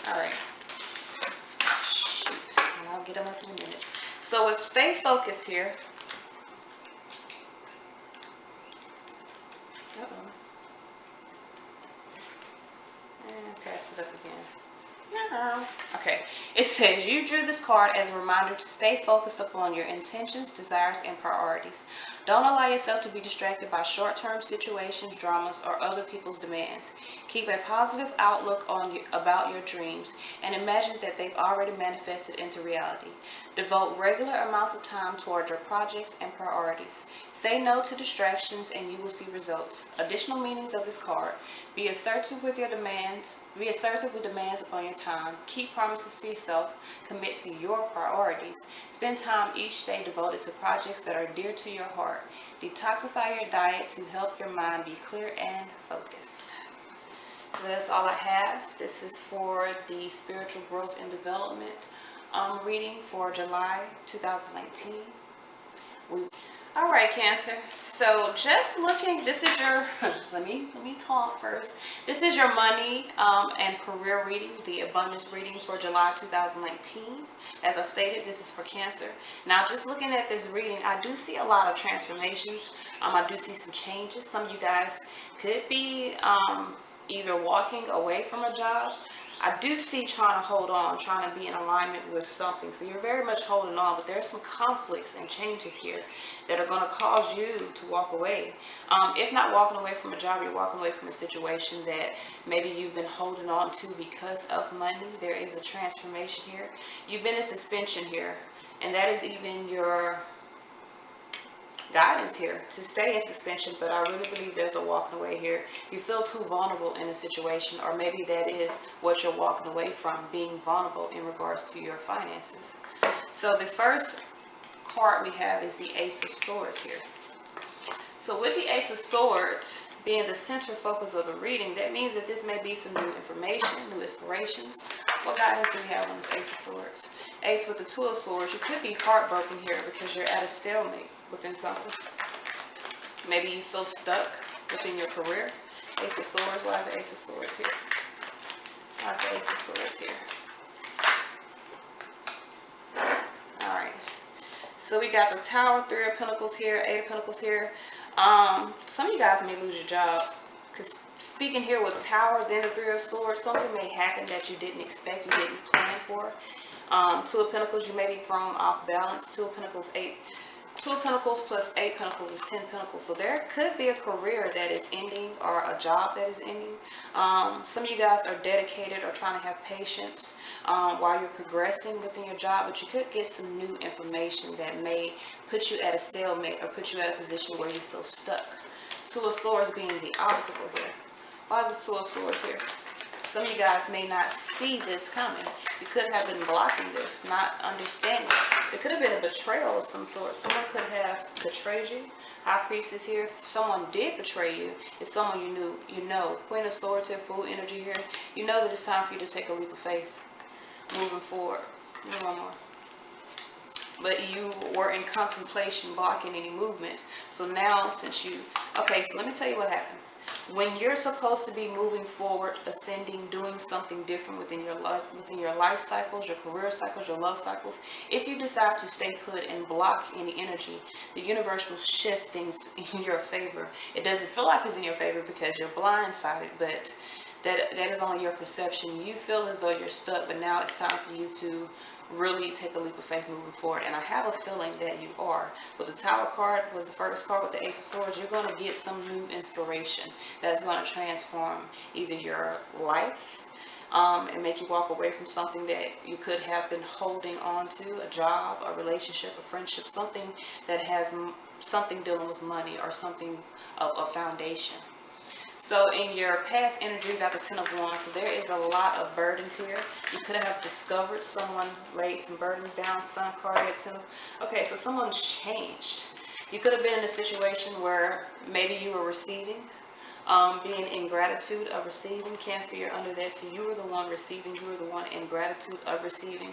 Alright. Shoot. I'll get them up in a minute. So with stay focused here. And pass it up again. Okay, it says you drew this card as a reminder to stay focused upon your intentions, desires, and priorities. Don't allow yourself to be distracted by short-term situations, dramas, or other people's demands. Keep a positive outlook about your dreams and imagine that they've already manifested into reality. Devote regular amounts of time toward your projects and priorities. Say no to distractions and you will see results. Additional meanings of this card: be assertive with your demands. Be assertive with demands upon your time. Keep promises to yourself. Commit to your priorities. Spend time each day devoted to projects that are dear to your heart. Detoxify your diet to help your mind be clear and focused. So that's all I have. This is for the spiritual growth and development reading for July 2019. All right, Cancer. So just looking, this is your, let me talk first. This is your money and career reading, the abundance reading for July 2019. As I stated, this is for Cancer. Now, just looking at this reading, I do see a lot of transformations. I do see some changes. Some of you guys could be either walking away from a job. I do see trying to hold on, trying to be in alignment with something. So you're very much holding on, but there's some conflicts and changes here that are going to cause you to walk away. If not walking away from a job, you're walking away from a situation that maybe you've been holding on to because of money. There is a transformation here. You've been in suspension here, and that is even your guidance here to stay in suspension, but I really believe there's a walking away here. You feel too vulnerable in a situation, or maybe that is what you're walking away from, being vulnerable in regards to your finances. So the first card we have is the Ace of Swords here. So with the Ace of Swords being the central focus of the reading, that means that this may be some new information, new inspirations. What guidance do we have on this Ace of Swords? Ace with the Two of Swords, you could be heartbroken here because you're at a stalemate within something. Maybe you feel stuck within your career. Ace of Swords, why is the Ace of Swords here? Why is the Ace of Swords here? Alright. So we got the Tower, Three of Pentacles here, Eight of Pentacles here. Some of you guys may lose your job. Because speaking here with Tower, then the Three of Swords, something may happen that you didn't expect, you didn't plan for. Two of Pentacles, you may be thrown off balance. Two of Pentacles, Two of Pentacles plus Eight Pentacles is 10 Pentacles. So there could be a career that is ending or a job that is ending. Some of you guys are dedicated or trying to have patience while you're progressing within your job, but you could get some new information that may put you at a stalemate or put you at a position where you feel stuck. Two of Swords being the obstacle here. Why is this Two of Swords here? Some of you guys may not see this coming. You could have been blocking this, not understanding. It could have been a betrayal of some sort. Someone could have betrayed you. High Priestess here. If someone did betray you, it's someone you know. Queen of Swords here, full energy here. You know that it's time for you to take a leap of faith. Moving forward. One more. But you were in contemplation, blocking any movements. So now, since you... Okay, so let me tell you what happens. When you're supposed to be moving forward, ascending, doing something different within your life cycles, your career cycles, your love cycles, if you decide to stay put and block any energy, the universe will shift things in your favor. It doesn't feel like it's in your favor because you're blindsided, but that is only your perception. You feel as though you're stuck, but now it's time for you to really take a leap of faith moving forward. And I have a feeling that you are. With the Tower card was the first card with the Ace of Swords. You're going to get some new inspiration that's going to transform either your life and make you walk away from something that you could have been holding on to, a job, a relationship, a friendship, something that has something dealing with money or something of a foundation. So in your past energy, you got the Ten of Wands. So there is a lot of burdens here. You could have discovered someone laid some burdens down. Sun card at 10. Okay, so someone's changed. You could have been in a situation where maybe you were receiving, being in gratitude of receiving. Cancer, you're under there. So you were the one receiving. You were the one in gratitude of receiving.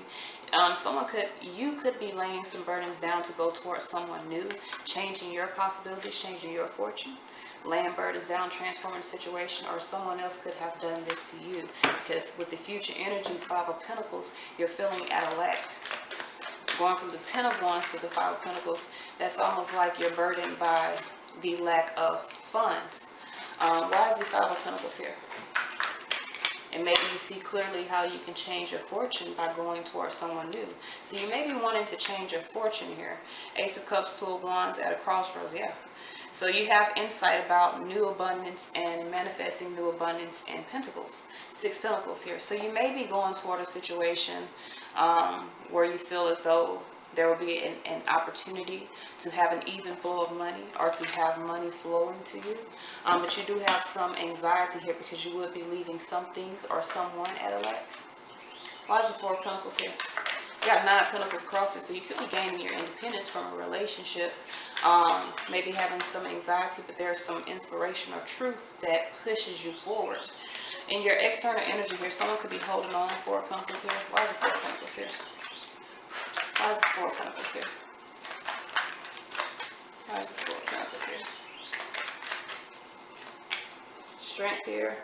You could be laying some burdens down to go towards someone new, changing your possibilities, changing your fortune. Laying burdens down, transforming the situation, or someone else could have done this to you. Because with the future energies, Five of Pentacles, you're feeling at a lack. Going from the Ten of Wands to the Five of Pentacles, that's almost like you're burdened by the lack of funds. Why is the Five of Pentacles here? And maybe you see clearly how you can change your fortune by going towards someone new. So you may be wanting to change your fortune here. Ace of Cups, Two of Wands at a crossroads, yeah. So you have insight about new abundance and manifesting new abundance and Pentacles. Six Pentacles here. So you may be going toward a situation where you feel as though there will be an opportunity to have an even flow of money or to have money flowing to you. But you do have some anxiety here because you would be leaving something or someone at a lack. Why is the Four of Pentacles here? You got Nine of Pentacles crosses, so you could be gaining your independence from a relationship. Maybe having some anxiety, but there's some inspiration or truth that pushes you forward. In your external energy here, someone could be holding on. Four of Pentacles here. Why is the Four of Pentacles here? Why is the Four of Pentacles here? Why is this Four of Pentacles here? Strength here.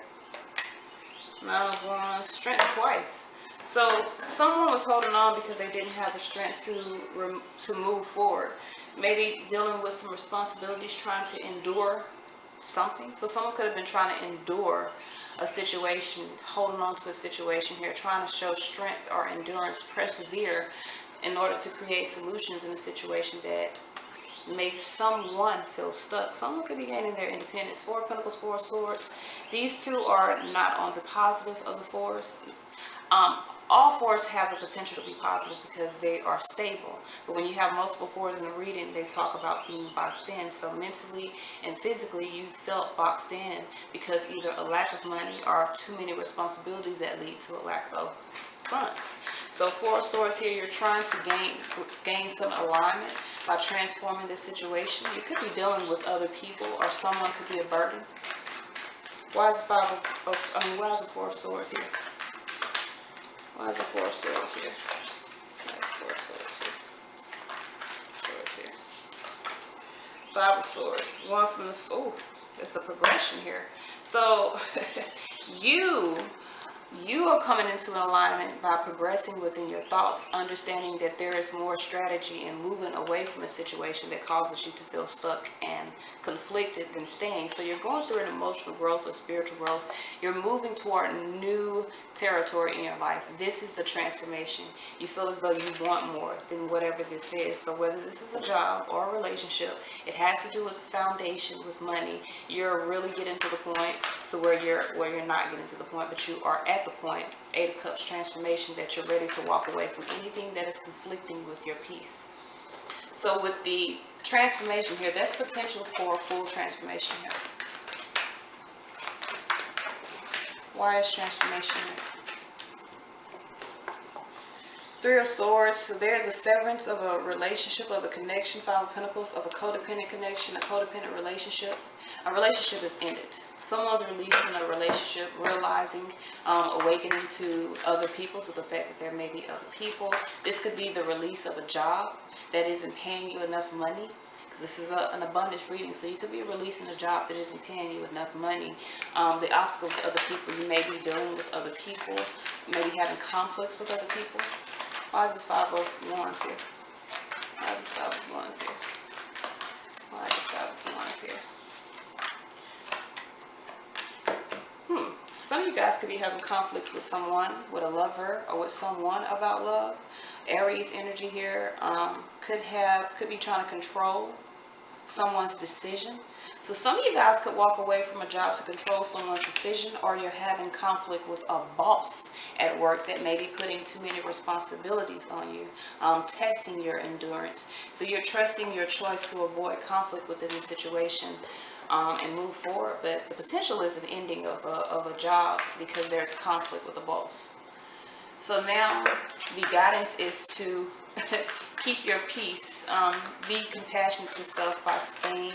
Nine of Wands. Strength twice. So someone was holding on because they didn't have the strength to move forward. Maybe dealing with some responsibilities, trying to endure something. So someone could have been trying to endure a situation, holding on to a situation here, trying to show strength or endurance, persevere in order to create solutions in a situation that makes someone feel stuck. Someone could be gaining their independence. Four of Pentacles, Four of Swords. These two are not on the positive of the fours. All fours have the potential to be positive because they are stable. But when you have multiple fours in a reading, they talk about being boxed in. So mentally and physically, you felt boxed in because either a lack of money or too many responsibilities that lead to a lack of funds. So Four of Swords here, you're trying to gain some alignment by transforming this situation. You could be dealing with other people, or someone could be a burden. Why is the why is the Four of Swords here? Why is the Four of Swords here? Why is the Four of Swords here? Swords here. Five of Swords. One from the... Oh, it's a progression here. So, you are coming into an alignment by progressing within your thoughts, understanding that there is more strategy and moving away from a situation that causes you to feel stuck and conflicted than staying. So you're going through an emotional growth or spiritual growth. You're moving toward new territory in your life. This is the transformation. You feel as though you want more than whatever this is. So whether this is a job or a relationship, it has to do with foundation, with money. You're really getting to the point to where you're not getting to the point, but you are at the point, Eight of Cups transformation, that you're ready to walk away from anything that is conflicting with your peace. So with the transformation here, there's potential for a full transformation here. Why is transformation here? Three of Swords. So there's a severance of a relationship, of a connection. Five of Pentacles, of a codependent connection, a codependent relationship. A relationship is ended. Someone's releasing a relationship, realizing, awakening to other people, to the fact that there may be other people. This could be the release of a job that isn't paying you enough money, because this is an abundance reading. So you could be releasing a job that isn't paying you enough money. The obstacles to other people, you may be dealing with other people, maybe having conflicts with other people. Why is this Five of Wands here? Why is this Five of Wands here? Why is this Five of Wands here? Some of you guys could be having conflicts with someone, with a lover, or with someone about love. Aries energy here could be trying to control someone's decision. So some of you guys could walk away from a job to control someone's decision, or you're having conflict with a boss at work that may be putting too many responsibilities on you, testing your endurance. So you're trusting your choice to avoid conflict within the situation and move forward. But the potential is an ending of a job because there's conflict with the boss. So now the guidance is to keep your peace. Be compassionate to yourself by staying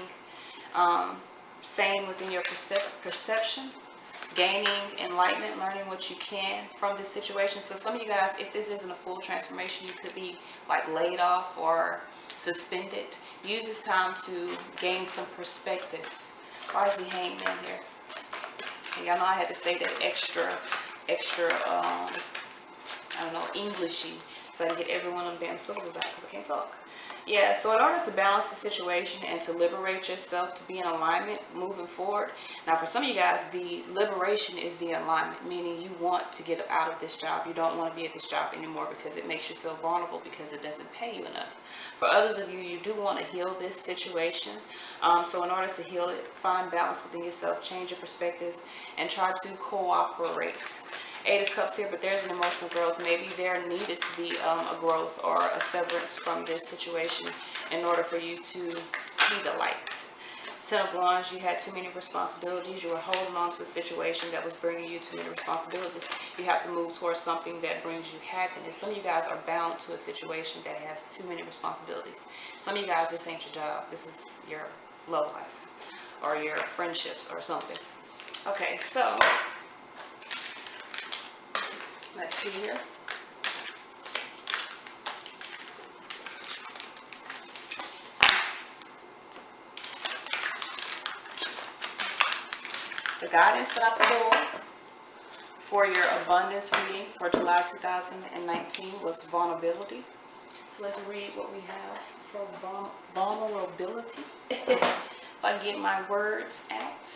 sane within your perception, gaining enlightenment, learning what you can from this situation. So some of you guys, if this isn't a full transformation, you could be like laid off or suspended. Use this time to gain some perspective. Why is the Hanged Man here? And y'all know I had to say that extra I don't know, Englishy, so I can get every one of them damn syllables out because I can't talk. Yeah, so in order to balance the situation and to liberate yourself, to be in alignment moving forward. Now, for some of you guys, the liberation is the alignment, meaning you want to get out of this job. You don't want to be at this job anymore because it makes you feel vulnerable because it doesn't pay you enough. For others of you, you do want to heal this situation. So in order to heal it, find balance within yourself, change your perspective, and try to cooperate. Eight of Cups here, but there's an emotional growth. Maybe there needed to be a growth or a severance from this situation in order for you to see the light. Ten of Wands, you had too many responsibilities. You were holding on to a situation that was bringing you too many responsibilities. You have to move towards something that brings you happiness. Some of you guys are bound to a situation that has too many responsibilities. Some of you guys, this ain't your job. This is your love life or your friendships or something. Okay, so let's see here. The guidance that I pulled for your abundance reading for July 2019 was vulnerability. So let's read what we have for vulnerability. If I get my words out.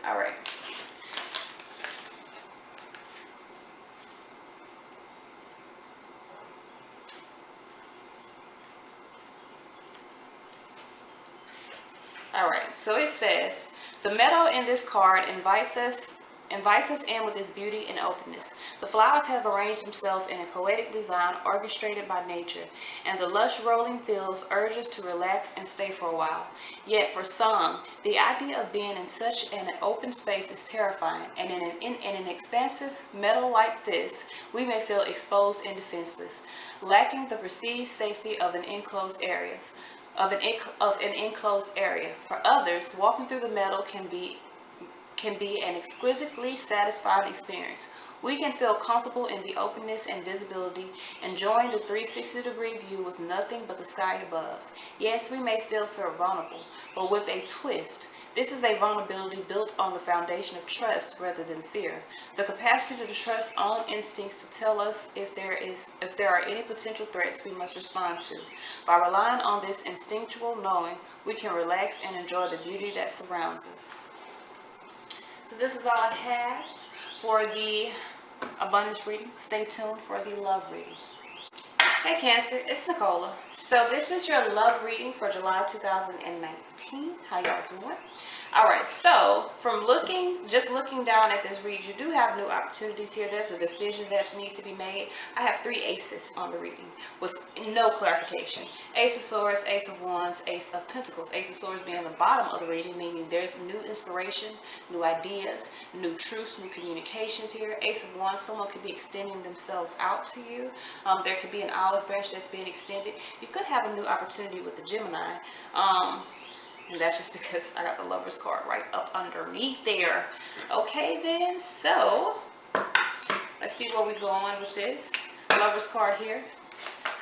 All right. All right, so it says, the meadow in this card invites us in with its beauty and openness. The flowers have arranged themselves in a poetic design orchestrated by nature, and the lush rolling fields urge us to relax and stay for a while. Yet for some, the idea of being in such an open space is terrifying, and in an expansive meadow like this, we may feel exposed and defenseless, lacking the perceived safety of an enclosed area. For others, walking through the meadow can be an exquisitely satisfying experience. We can feel comfortable in the openness and visibility, enjoying the 360-degree view with nothing but the sky above. Yes, we may still feel vulnerable, but with a twist. This is a vulnerability built on the foundation of trust rather than fear. The capacity to trust own instincts to tell us if there are any potential threats we must respond to. By relying on this instinctual knowing, we can relax and enjoy the beauty that surrounds us. So this is all I have for the abundance reading. Stay tuned for the love reading. Hey Cancer, it's Nicola. So this is your love reading for July 2019. How y'all doing? Alright, so from just looking down at this read, you do have new opportunities here. There's a decision that needs to be made. I have 3 aces on the reading with no clarification. Ace of Swords, Ace of Wands, Ace of Pentacles. Ace of Swords being the bottom of the reading, meaning there's new inspiration, new ideas, new truths, new communications here. Ace of Wands, someone could be extending themselves out to you. There could be an olive branch that's being extended. You could have a new opportunity with the Gemini. And that's just because I got the Lover's card right up underneath there. Okay then, so let's see where we go on with this. Lover's card here.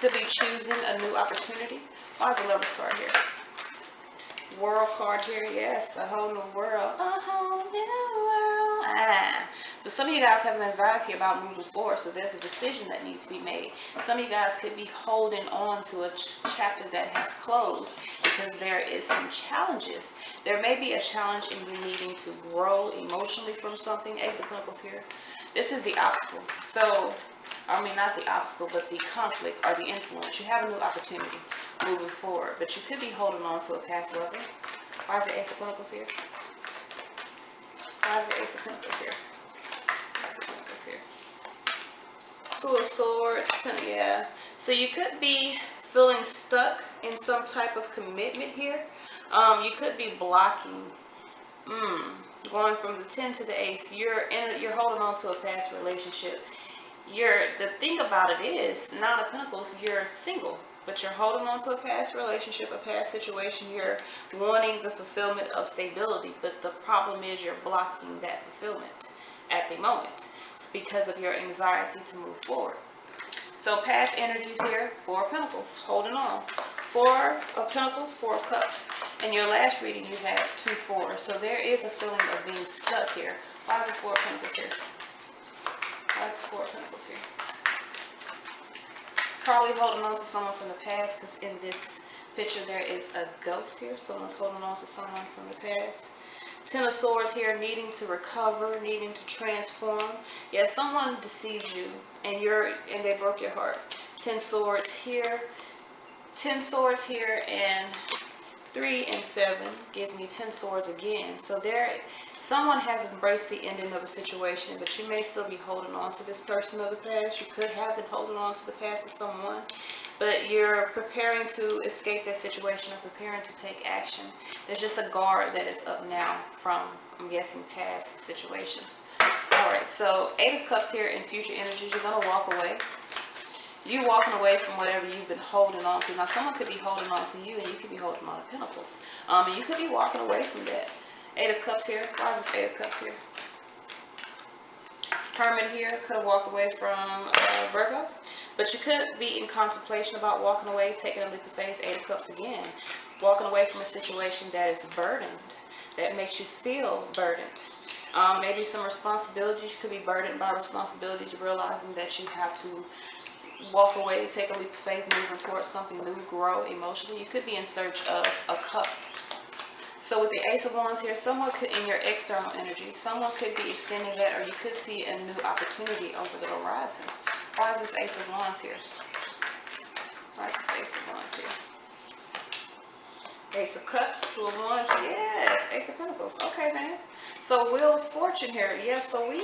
Could be choosing a new opportunity. Why is the Lover's card here? World card here, yes, a whole new world. A whole new world. So some of you guys have an anxiety about moving forward, so there's a decision that needs to be made. Some of you guys could be holding on to a chapter that has closed because there is some challenges. There may be a challenge in you needing to grow emotionally from something. Ace of Pentacles here. This is the obstacle. So, I mean, not the obstacle, but the conflict or the influence. You have a new opportunity moving forward, but you could be holding on to a past lover. Why is the Ace of Pentacles here? Why is the Ace of Pentacles here? Ace of Pentacles here. Two of Swords, yeah. So you could be feeling stuck in some type of commitment here. You could be blocking. Going from the 10 to the Ace, you're holding on to a past relationship. The thing about it is, Nine of Pentacles, you're single, but you're holding on to a past relationship, a past situation. You're wanting the fulfillment of stability, but the problem is you're blocking that fulfillment at the moment. It's because of your anxiety to move forward. So past energies here, Four of Pentacles, holding on. Four of Pentacles, Four of Cups. In your last reading, you had 2 4s. So there is a feeling of being stuck here. Why is this Four of Pentacles here? Why is this Four of Pentacles here? Probably holding on to someone from the past, because in this picture there is a ghost here. Someone's holding on to someone from the past. 10 of Swords here, needing to recover, needing to transform. Yeah, someone deceived you and they broke your heart. 10 Swords here. 10 Swords here, and 3 and 7 gives me 10 Swords again. So someone has embraced the ending of a situation, but you may still be holding on to this person of the past. You could have been holding on to the past of someone, but you're preparing to escape that situation or preparing to take action. There's just a guard that is up now from, I'm guessing, past situations. Alright, so 8 of Cups here in future energies. You're going to walk away. You're walking away from whatever you've been holding on to. Now, someone could be holding on to you, and you could be holding on to Pentacles. And you could be walking away from that. 8 of Cups here. Why is this 8 of Cups here? Hermit here. Could have walked away from Virgo. But you could be in contemplation about walking away, taking a leap of faith. 8 of Cups again. Walking away from a situation that is burdened, that makes you feel burdened. Maybe some responsibilities. You could be burdened by responsibilities, realizing that you have to walk away, take a leap of faith, moving towards something new, grow emotionally. You could be in search of a cup. So with the Ace of Wands here, someone could, in your external energy, someone could be extending that, or you could see a new opportunity over the horizon. Why is this Ace of Wands here? Why is this Ace of Wands here? Ace of Cups, 2 of Wands, yes, Ace of Pentacles. Okay, man. So Wheel of Fortune here, yes. So we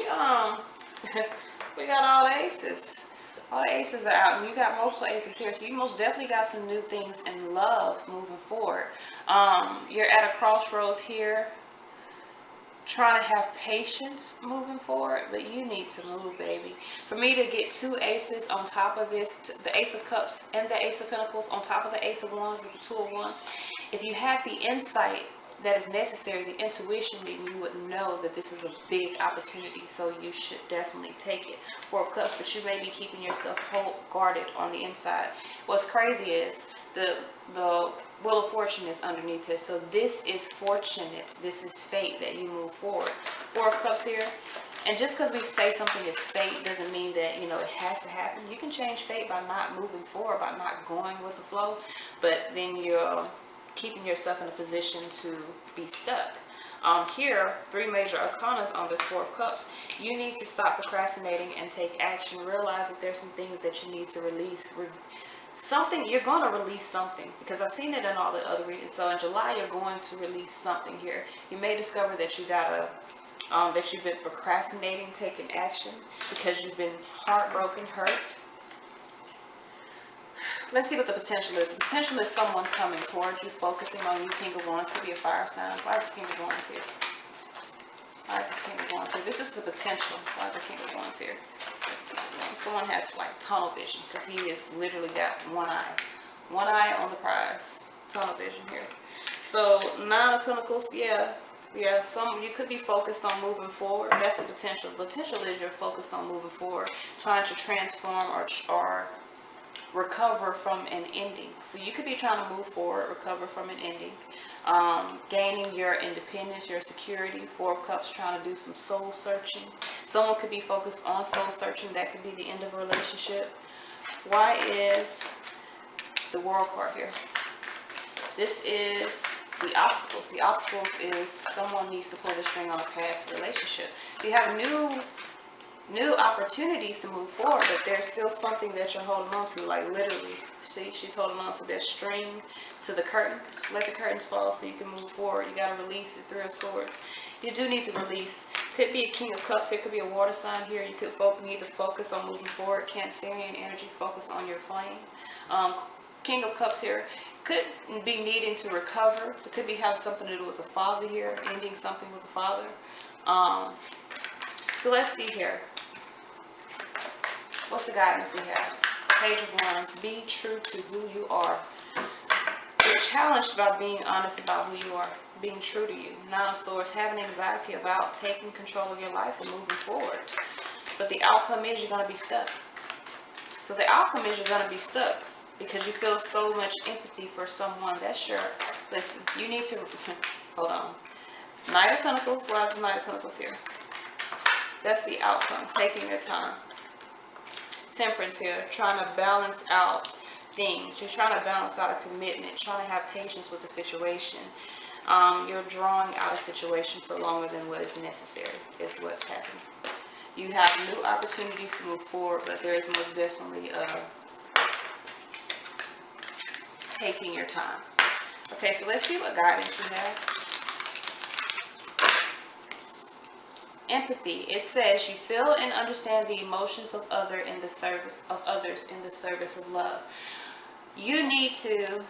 we got all the aces. All the aces are out, and you got multiple aces here. So you most definitely got some new things in love moving forward. You're at a crossroads here, trying to have patience moving forward, but you need to move, baby. For me to get 2 aces on top of this, the Ace of Cups and the Ace of Pentacles on top of the Ace of Wands with the 2 of Wands, if you had the insight that is necessary, the intuition, then you would know that this is a big opportunity, so you should definitely take it. 4 of Cups, but you may be keeping yourself guarded on the inside. What's crazy is the Wheel of Fortune is underneath this, so this is fortunate, this is fate that you move forward. 4 of Cups here, and just because we say something is fate doesn't mean that, you know, it has to happen. You can change fate by not moving forward, by not going with the flow, but then you're keeping yourself in a position to be stuck. Here, 3 major arcanas on this 4 of Cups. You need to stop procrastinating and take action. Realize that there's some things that you need to release. Something, you're going to release something, because I've seen it in all the other readings. So in July, you're going to release something here. You may discover that you got that you've been procrastinating taking action because you've been heartbroken, hurt. Let's see what the potential is. The potential is someone coming towards you, focusing on you. King of Wands could be a fire sign. Why is the King of Wands here? Why is the King of Wands here? This is the potential. Why is the King of Wands here? Someone has like tunnel vision, because he has literally got one eye on the prize. Tunnel vision here. So 9 of Pentacles, yeah. You could be focused on moving forward. That's the potential. The potential is you're focused on moving forward, trying to transform or recover from an ending. So you could be trying to move forward, recover from an ending, gaining your independence, your security. 4 of Cups, trying to do some soul searching. Someone could be focused on soul searching. That could be the end of a relationship. Why is the World card here? This is the obstacles. The obstacles is someone needs to pull the string on a past relationship. You have new opportunities to move forward, but there's still something that you're holding on to, like literally. See, she's holding on to that string, to the curtain. Let the curtains fall so you can move forward. You got to release it. 3 of Swords. You do need to release. Could be a King of Cups. There could be a water sign here. You could need to focus on moving forward. Cancerian energy. Focus on your flame. King of Cups here. Could be needing to recover. It could be have something to do with the father here. Ending something with the father. So let's see here. What's the guidance we have? Page of Wands. Be true to who you are. You're challenged by being honest about who you are. Being true to you. 9 of Swords. Having anxiety about taking control of your life and moving forward. But the outcome is you're going to be stuck. So the outcome is you're going to be stuck because you feel so much empathy for someone. That's your... Listen, you need to... Hold on. Knight of Pentacles. Why is the Knight of Pentacles here? That's the outcome. Taking your time. Temperance here, trying to balance out things. You're trying to balance out a commitment, trying to have patience with the situation. You're drawing out a situation for longer than what is necessary, is what's happening. You have new opportunities to move forward, but there is most definitely taking your time. Okay, so let's see what guidance we have. Empathy. It says you feel and understand the emotions of others in the service of love. You need to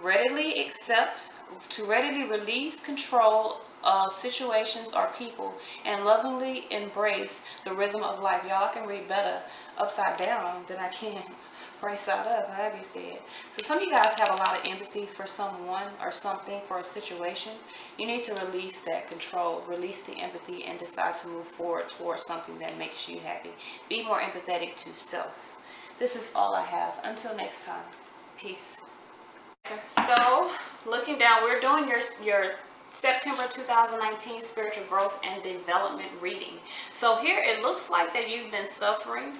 readily accept, to readily release control of situations or people, and lovingly embrace the rhythm of life. Y'all can read better upside down than I can right side up, however you say it. So some of you guys have a lot of empathy for someone or something, for a situation. You need to release that control, release the empathy, and decide to move forward towards something that makes you happy. Be more empathetic to self. This is all I have. Until next time. Peace. So, looking down, we're doing your September 2019 spiritual growth and development reading. So here it looks like that you've been suffering.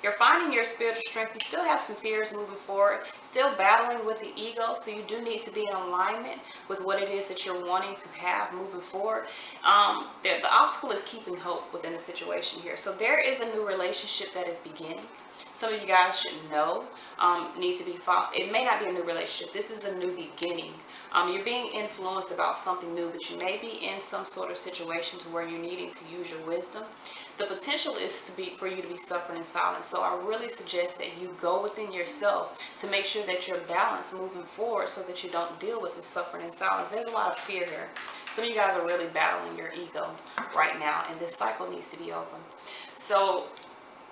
You're finding your spiritual strength. You still have some fears moving forward, still battling with the ego. So you do need to be in alignment with what it is that you're wanting to have moving forward. The obstacle is keeping hope within the situation here. So there is a new relationship that is beginning. Some of you guys should know, needs to be followed. It may not be a new relationship. This is a new beginning. You're being influenced about something new, but you may be in some sort of situation to where you're needing to use your wisdom. The potential is for you to be suffering in silence. So I really suggest that you go within yourself to make sure that you're balanced moving forward so that you don't deal with this suffering in silence. There's a lot of fear here. Some of you guys are really battling your ego right now, and this cycle needs to be over. So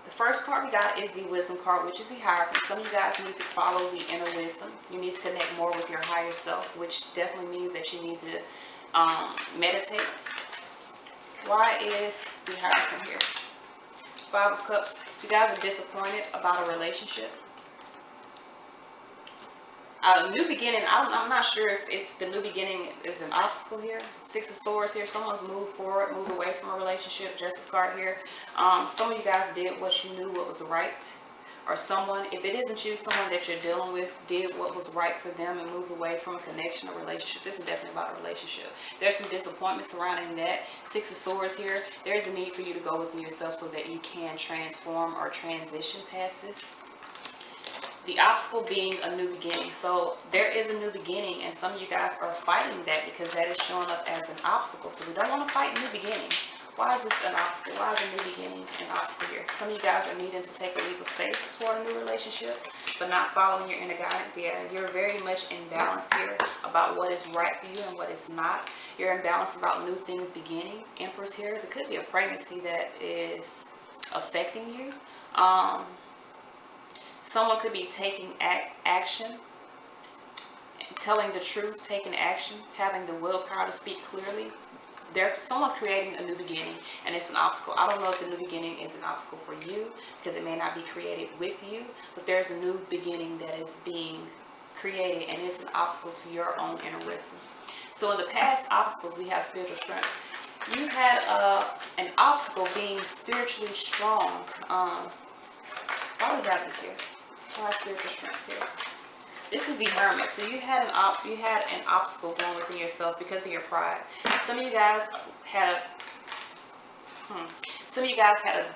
the first card we got is the wisdom card, which is the hierophant. Some of you guys need to follow the inner wisdom. You need to connect more with your higher self, which definitely means that you need to meditate. Why is the hierophant here? Five of Cups. If you guys are disappointed about a relationship, new beginning, I'm not sure if it's the new beginning is an obstacle here. Six of Swords here. Someone's moved forward, moved away from a relationship. Justice card here. Some of you guys did what you knew what was right. Or someone, if it isn't you, someone that you're dealing with did what was right for them and moved away from a connection or relationship. This is definitely about a relationship. There's some disappointment surrounding that. Six of Swords here. There's a need for you to go within yourself so that you can transform or transition past this. The obstacle being a new beginning. So there is a new beginning, and some of you guys are fighting that because that is showing up as an obstacle. So we don't want to fight new beginnings. Why is this an obstacle? Why is a new beginning an obstacle here? Some of you guys are needing to take a leap of faith toward a new relationship, but not following your inner guidance. Yeah, you're very much imbalanced here about what is right for you and what is not. You're imbalanced about new things beginning. Empress here. There could be a pregnancy that is affecting you. Someone could be taking action, telling the truth, taking action, having the willpower to speak clearly. Someone's creating a new beginning, and it's an obstacle. I don't know if the new beginning is an obstacle for you because it may not be created with you, but there's a new beginning that is being created, and it's an obstacle to your own inner wisdom. So in the past obstacles, we have spiritual strength. You had an obstacle being spiritually strong. Why do we have this here? Why spiritual strength here? This is the Hermit. So you had an obstacle going within yourself because of your pride. Some of you guys had a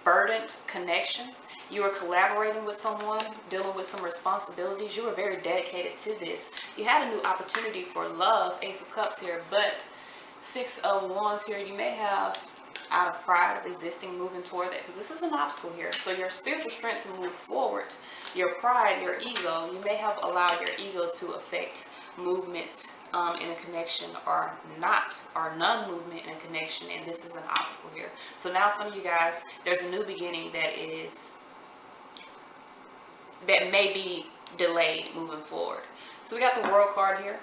burdened connection. You were collaborating with someone, dealing with some responsibilities. You were very dedicated to this. You had a new opportunity for love, Ace of Cups here, but Six of Wands here. You may have, out of pride, resisting moving toward that, because this is an obstacle here. So your spiritual strength to move forward, your pride, your ego, you may have allowed your ego to affect movement in a connection, or non-movement in a connection, and this is an obstacle here. So now some of you guys, there's a new beginning that may be delayed moving forward. So we got the World card here.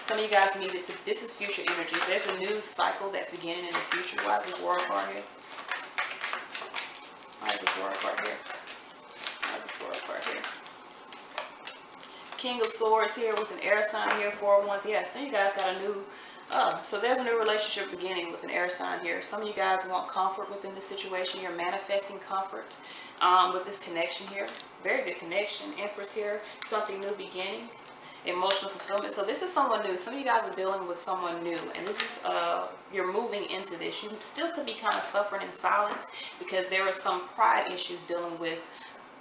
Some of you guys needed to, this is future energies. There's a new cycle that's beginning in the future. Why is this World card here? Why is this World card here? Why is this World card here? King of Swords here with an air sign here, 4 of Wands. Yeah, some of you guys got a new, so there's a new relationship beginning with an air sign here. Some of you guys want comfort within this situation. You're manifesting comfort with this connection here. Very good connection. Empress here, something new beginning. Emotional fulfillment. So this is someone new. Some of you guys are dealing with someone new, and this is you're moving into this. You still could be kind of suffering in silence because there are some pride issues dealing with,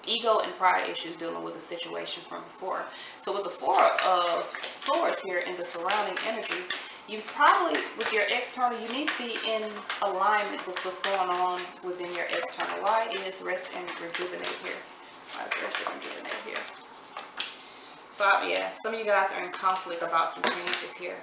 ego and pride issues dealing with a situation from before. So with the 4 of Swords here in the surrounding energy, you probably, with your external, you need to be in alignment with what's going on within your external. Why is rest and rejuvenate here? Why is rest and rejuvenate here? 5, yeah, some of you guys are in conflict about some changes here.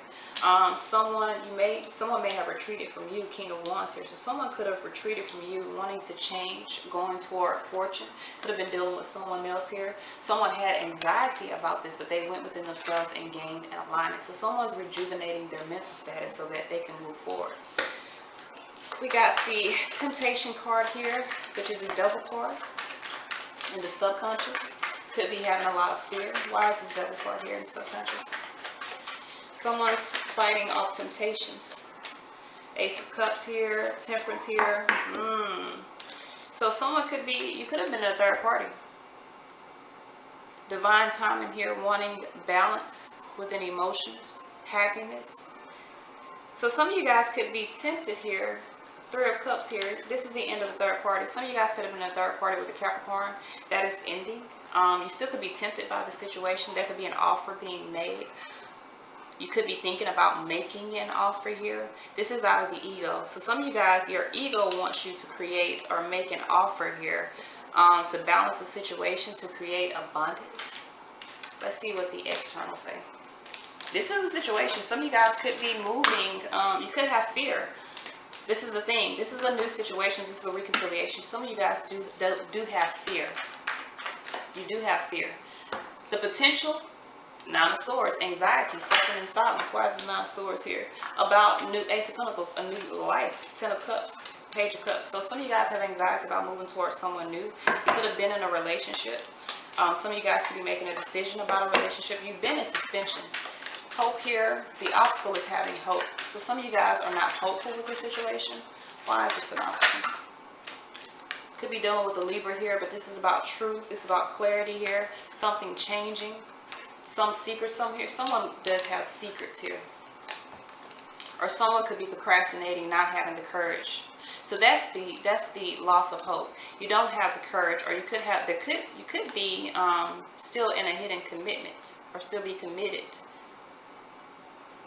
Someone may have retreated from you, King of Wands here. So someone could have retreated from you, wanting to change, going toward fortune. Could have been dealing with someone else here. Someone had anxiety about this, but they went within themselves and gained an alignment. So someone's rejuvenating their mental status so that they can move forward. We got the Temptation card here, which is the Devil card. in the subconscious. Could be having a lot of fear. Why is this Devil's card here in the subconscious? Someone's fighting off temptations. Ace of Cups here, Temperance here. So someone could be, you could have been a third party. Divine timing here, wanting balance within emotions, happiness. So some of you guys could be tempted here. Three of Cups here. This is the end of the third party. Some of you guys could have been a third party with a Capricorn. That is ending. You still could be tempted by the situation. There could be an offer being made. You could be thinking about making an offer here. This is out of the ego. So some of you guys, your ego wants you to create or make an offer here to balance the situation, to create abundance. Let's see what the external say. This is a situation. Some of you guys could be moving. You could have fear. This is the thing. This is a new situation. This is a reconciliation. Some of you guys do have fear. You do have fear. The potential, Nine of Swords, anxiety, suffering in silence. Why is the Nine of Swords here? About new Ace of Pentacles, a new life. Ten of Cups, Page of Cups. So some of you guys have anxiety about moving towards someone new. You could have been in a relationship. Some of you guys could be making a decision about a relationship. You've been in suspension. Hope here. The obstacle is having hope. So some of you guys are not hopeful with this situation. Why is this an obstacle? Could be dealing with the Libra here, but this is about truth. This is about clarity here. Something changing. Some secrets. Someone does have secrets here. Or someone could be procrastinating, not having the courage. So that's the loss of hope. You don't have the courage, or you could be still in a hidden commitment, or still be committed.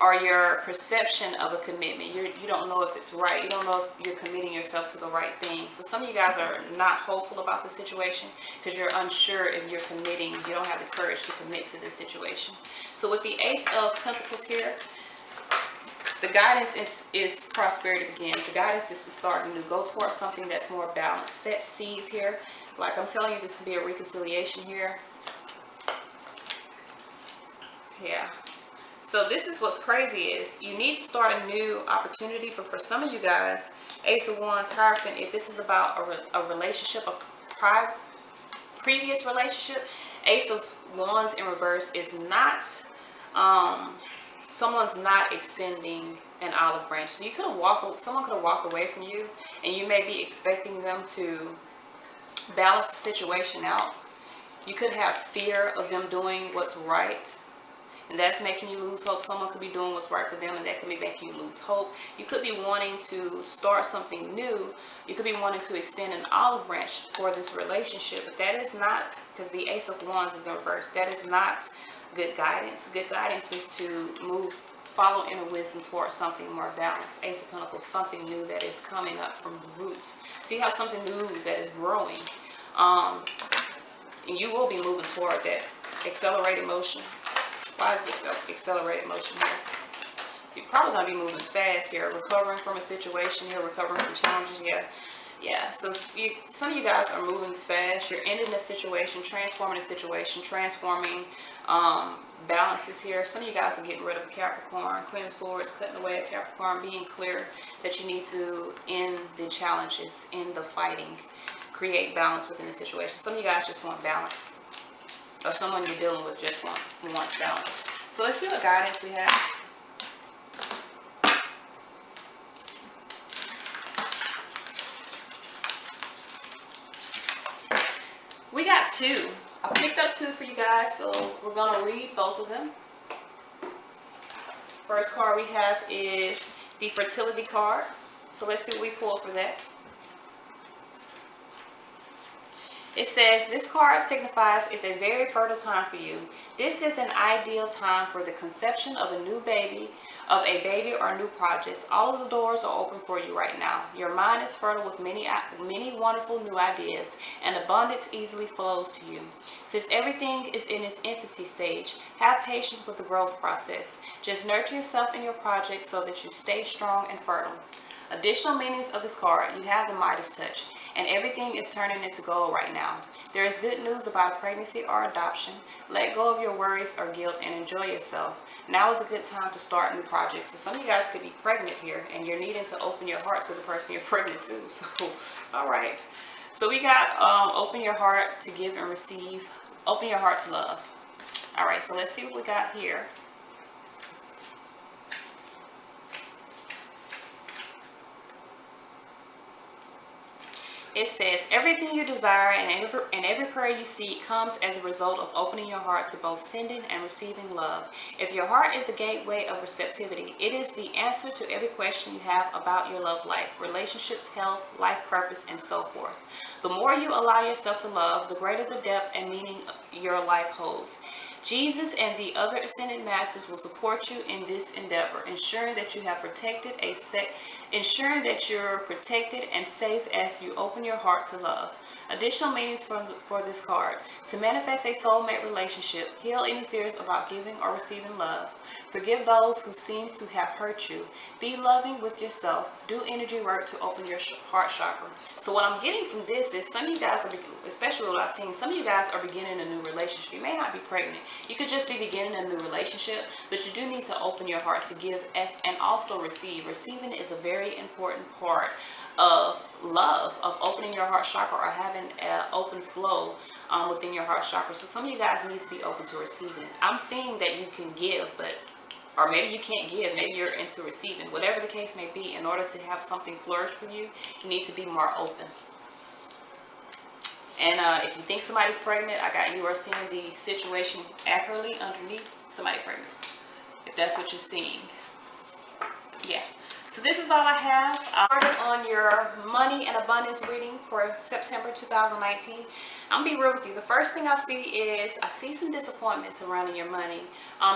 Or your perception of a commitment, you don't know if it's right. You don't know if you're committing yourself to the right thing. So some of you guys are not hopeful about the situation because you're unsure if you're committing. You don't have the courage to commit to this situation. So with the Ace of Pentacles here, the guidance is prosperity begins. The guidance is to start anew. Go towards something that's more balanced. Set seeds here. Like I'm telling you, this could be a reconciliation here. Yeah. So this is what's crazy is you need to start a new opportunity. But for some of you guys, Ace of Wands, Hierophant, if this is about a relationship, a previous relationship, Ace of Wands in reverse is not, someone's not extending an olive branch. So you could have someone could have walked away from you, and you may be expecting them to balance the situation out. You could have fear of them doing what's right, and that's making you lose hope. Someone could be doing what's right for them, and that could be making you lose hope. You could be wanting to start something new. You could be wanting to extend an olive branch for this relationship, but that is not, because the Ace of Wands is in reverse, that is not good guidance. Good guidance is to follow inner wisdom towards something more balanced. Ace of Pentacles, something new that is coming up from the roots. So you have something new that is growing, and you will be moving toward that accelerated motion. Why is this accelerated motion here? So you're probably going to be moving fast here, recovering from a situation here, recovering from challenges. Yeah. So some of you guys are moving fast. You're ending a situation, transforming a situation, transforming balances here. Some of you guys are getting rid of a Capricorn, Queen of Swords, cutting away a Capricorn, being clear that you need to end the challenges, end the fighting, create balance within the situation. Some of you guys just want balance. Or someone you're dealing with just wants balance. So let's see what guidance we have. We got two. I picked up two for you guys, so we're going to read both of them. First card we have is the fertility card. So let's see what we pull for that. It says, this card signifies it's a very fertile time for you. This is an ideal time for the conception of a new baby, or new projects. All of the doors are open for you right now. Your mind is fertile with many wonderful new ideas, and abundance easily flows to you. Since everything is in its infancy stage, have patience with the growth process. Just nurture yourself in your projects so that you stay strong and fertile. Additional meanings of this card, you have the Midas touch, and everything is turning into gold right now. There is good news about pregnancy or adoption. Let go of your worries or guilt and enjoy yourself. Now is a good time to start new projects. So some of you guys could be pregnant here, and you're needing to open your heart to the person you're pregnant to. So, all right. So we got open your heart to give and receive. Open your heart to love. All right, so let's see what we got here. It says, everything you desire and every prayer you seek comes as a result of opening your heart to both sending and receiving love. If your heart is the gateway of receptivity, it is the answer to every question you have about your love life, relationships, health, life purpose, and so forth. The more you allow yourself to love, the greater the depth and meaning your life holds. Jesus and the other ascended masters will support you in this endeavor, ensuring that you're protected and safe as you open your heart to love. Additional meanings for this card: to manifest a soulmate relationship, heal any fears about giving or receiving love, forgive those who seem to have hurt you, be loving with yourself, do energy work to open your heart chakra. So what I'm getting from this is some of you guys, especially what I've seen, some of you guys are beginning a new relationship. You may not be pregnant. You could just be beginning a new relationship, but you do need to open your heart to give and also receive. Receiving is a very important part of love, of opening your heart chakra or having an open flow within your heart chakra. So some of you guys need to be open to receiving. I'm seeing that you can give, but or maybe you can't give, maybe you're into receiving. Whatever the case may be, in order to have something flourish for you, you need to be more open. And if you think somebody's pregnant, you are seeing the situation accurately underneath somebody pregnant. If that's what you're seeing. Yeah. So this is all I have. Started on your money and abundance reading for September 2019. I'm gonna be real with you. The first thing I see some disappointment surrounding your money.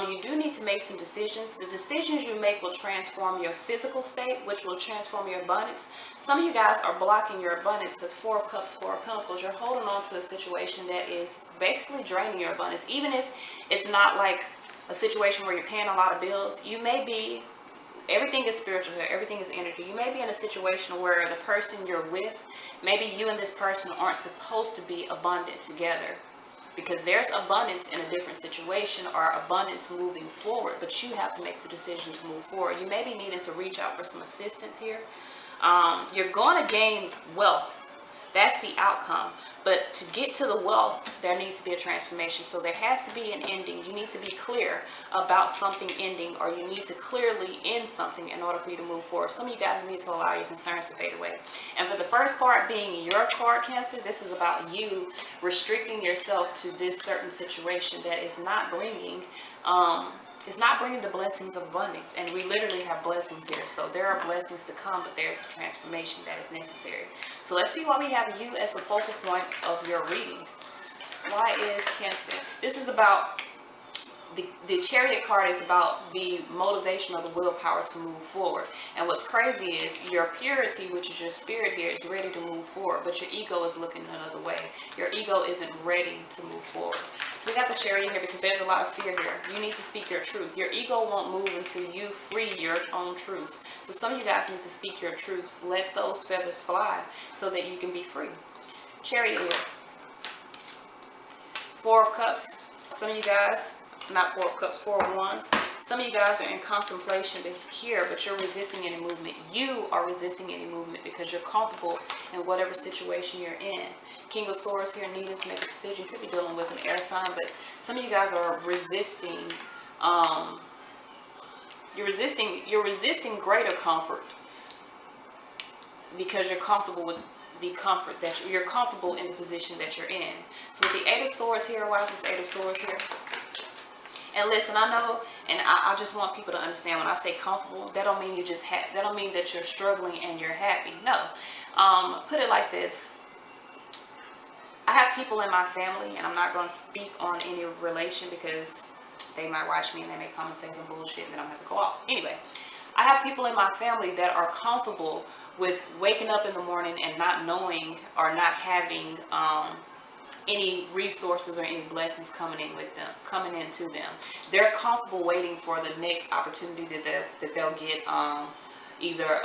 You do need to make some decisions. The decisions you make will transform your physical state, which will transform your abundance. Some of you guys are blocking your abundance because 4 of Cups, 4 of Pentacles, you're holding on to a situation that is basically draining your abundance. Even if it's not like a situation where you're paying a lot of bills, you may be. Everything is spiritual here. Everything is energy. You may be in a situation where the person you're with, maybe you and this person aren't supposed to be abundant together, because there's abundance in a different situation or abundance moving forward, but you have to make the decision to move forward. You may be needing to reach out for some assistance here. You're going to gain wealth. That's the outcome. But to get to the wealth, there needs to be a transformation. So there has to be an ending. You need to be clear about something ending, or you need to clearly end something in order for you to move forward. Some of you guys need to allow your concerns to fade away. And for the first card being your card, Cancer, this is about you restricting yourself to this certain situation that is not bringing the blessings of abundance. And we literally have blessings here. So there are blessings to come, but there's a transformation that is necessary. So let's see why we have you as the focal point of your reading. Why is Cancer? This is about the Chariot card is about the motivation of the willpower to move forward. And what's crazy is your purity, which is your spirit here, is ready to move forward, but your ego is looking another way. Your ego isn't ready to move forward. So we got the Chariot here because there's a lot of fear here. You need to speak your truth. Your ego won't move until you free your own truths. So some of you guys need to speak your truths. Let those feathers fly so that you can be free. Chariot here. 4 of Cups. Some of you guys, not 4 of Cups, 4 of Wands. Some of you guys are in contemplation here, but you're resisting any movement. You are resisting any movement because you're comfortable in whatever situation you're in. King of Swords here, needing to make a decision. You could be dealing with an air sign, but some of you guys are resisting. You're resisting greater comfort because you're comfortable with the comfort that you're comfortable in the position that you're in. So with the 8 of Swords here, why is this 8 of Swords here? And listen, I know, and I just want people to understand, when I say comfortable, that don't mean you just that don't mean that you're struggling and you're happy. No. Put it like this. I have people in my family, and I'm not going to speak on any relation because they might watch me and they may come and say some bullshit and then I'm going to have to go off. Anyway, I have people in my family that are comfortable with waking up in the morning and not knowing or not having any resources or any blessings coming into them. They're comfortable waiting for the next opportunity that they'll get, either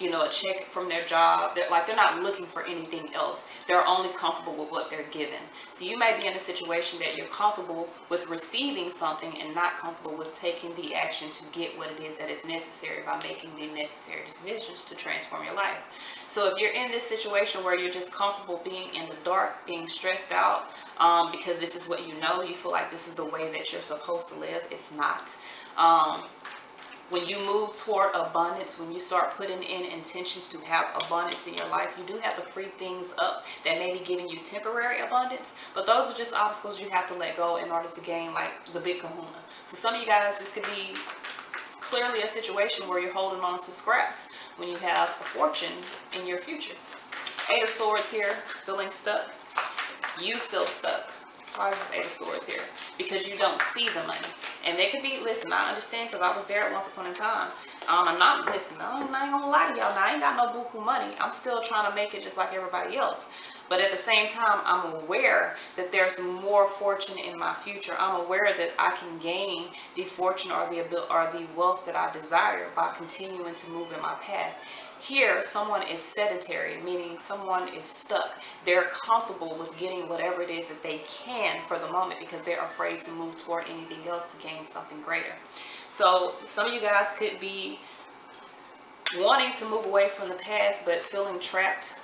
you know, a check from their job. They're not looking for anything else. They're only comfortable with what they're given. So you may be in a situation that you're comfortable with receiving something and not comfortable with taking the action to get what it is that is necessary by making the necessary decisions to transform your life. So if you're in this situation where you're just comfortable being in the dark, being stressed out, because this is what you know, you feel like this is the way that you're supposed to live, it's not. When you move toward abundance, when you start putting in intentions to have abundance in your life, you do have to free things up that may be giving you temporary abundance, but those are just obstacles you have to let go in order to gain like the big kahuna. So some of you guys, this could be clearly a situation where you're holding on to scraps when you have a fortune in your future. 8 of Swords here, feeling stuck. You feel stuck. Why is this 8 of Swords here? Because you don't see the money. And they could be, listen, I understand because I was there once upon a time. I'm not, listen, I ain't gonna lie to y'all. Now, I ain't got no buku money. I'm still trying to make it just like everybody else. But at the same time, I'm aware that there's more fortune in my future. I'm aware that I can gain the fortune or the wealth that I desire by continuing to move in my path. Here, someone is sedentary, meaning someone is stuck. They're comfortable with getting whatever it is that they can for the moment because they're afraid to move toward anything else to gain something greater. So some of you guys could be wanting to move away from the past but feeling trapped.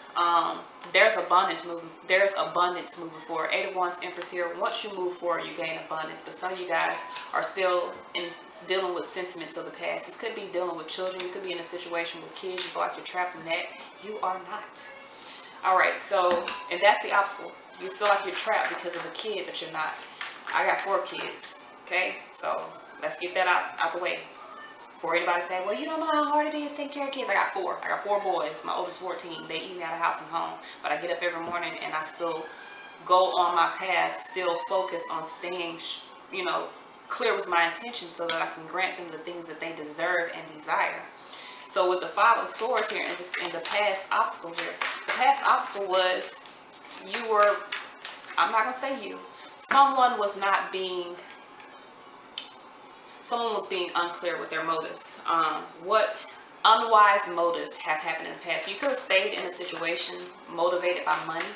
There's abundance moving forward. 8 of Wands, Empress here. Once you move forward, you gain abundance. But some of you guys are still dealing with sentiments of the past. This could be dealing with children. You could be in a situation with kids. You feel like you're trapped in that. You are not. All right. So, and that's the obstacle. You feel like you're trapped because of a kid, but you're not. I got 4 kids. Okay. So let's get that out the way. For anybody saying, well, you don't know how hard it is to take care of kids. I got 4. I got 4 boys. My oldest 14. They eat me out of house and home. But I get up every morning and I still go on my path, still focused on staying, you know, clear with my intentions so that I can grant them the things that they deserve and desire. So with the 5 of Swords here and the past obstacle here, the past obstacle was you were, I'm not going to say you, someone was being unclear with their motives. What unwise motives have happened in the past? You could have stayed in a situation motivated by money.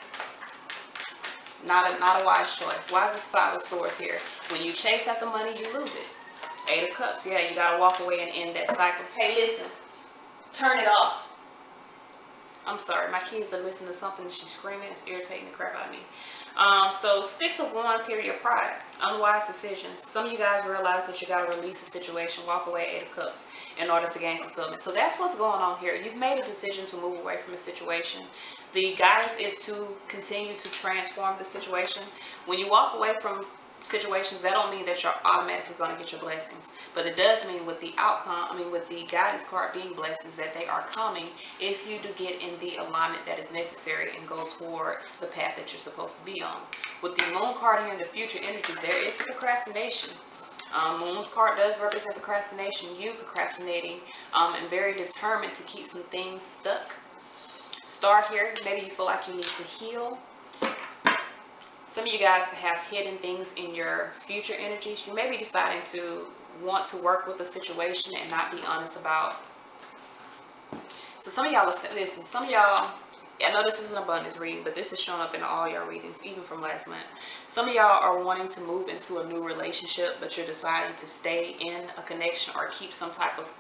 Not a wise choice. Why is this 5 of Swords here? When you chase after money, you lose it. 8 of Cups. Yeah, you got to walk away and end that cycle. Hey, listen. Turn it off. I'm sorry. My kids are listening to something and she's screaming. It's irritating the crap out of me. So 6 of Wands here, your pride. Unwise decisions. Some of you guys realize that you got to release the situation, walk away, 8 of Cups, in order to gain fulfillment. So that's what's going on here. You've made a decision to move away from a situation. The guidance is to continue to transform the situation. When you walk away from situations, that don't mean that you're automatically going to get your blessings, but it does mean with the outcome, with the guidance card being blessings, that they are coming if you do get in the alignment that is necessary and go toward the path that you're supposed to be on. With the Moon card here in the future energy, there is procrastination. Moon card does represent procrastination, you procrastinating, and very determined to keep some things stuck. Star here, maybe you feel like you need to heal. Some of you guys have hidden things in your future energies. You may be deciding to want to work with a situation and not be honest about. So some of y'all, listen, some of y'all, I know this is an abundance reading, but this is showing up in all your readings, even from last month. Some of y'all are wanting to move into a new relationship, but you're deciding to stay in a connection or keep some type of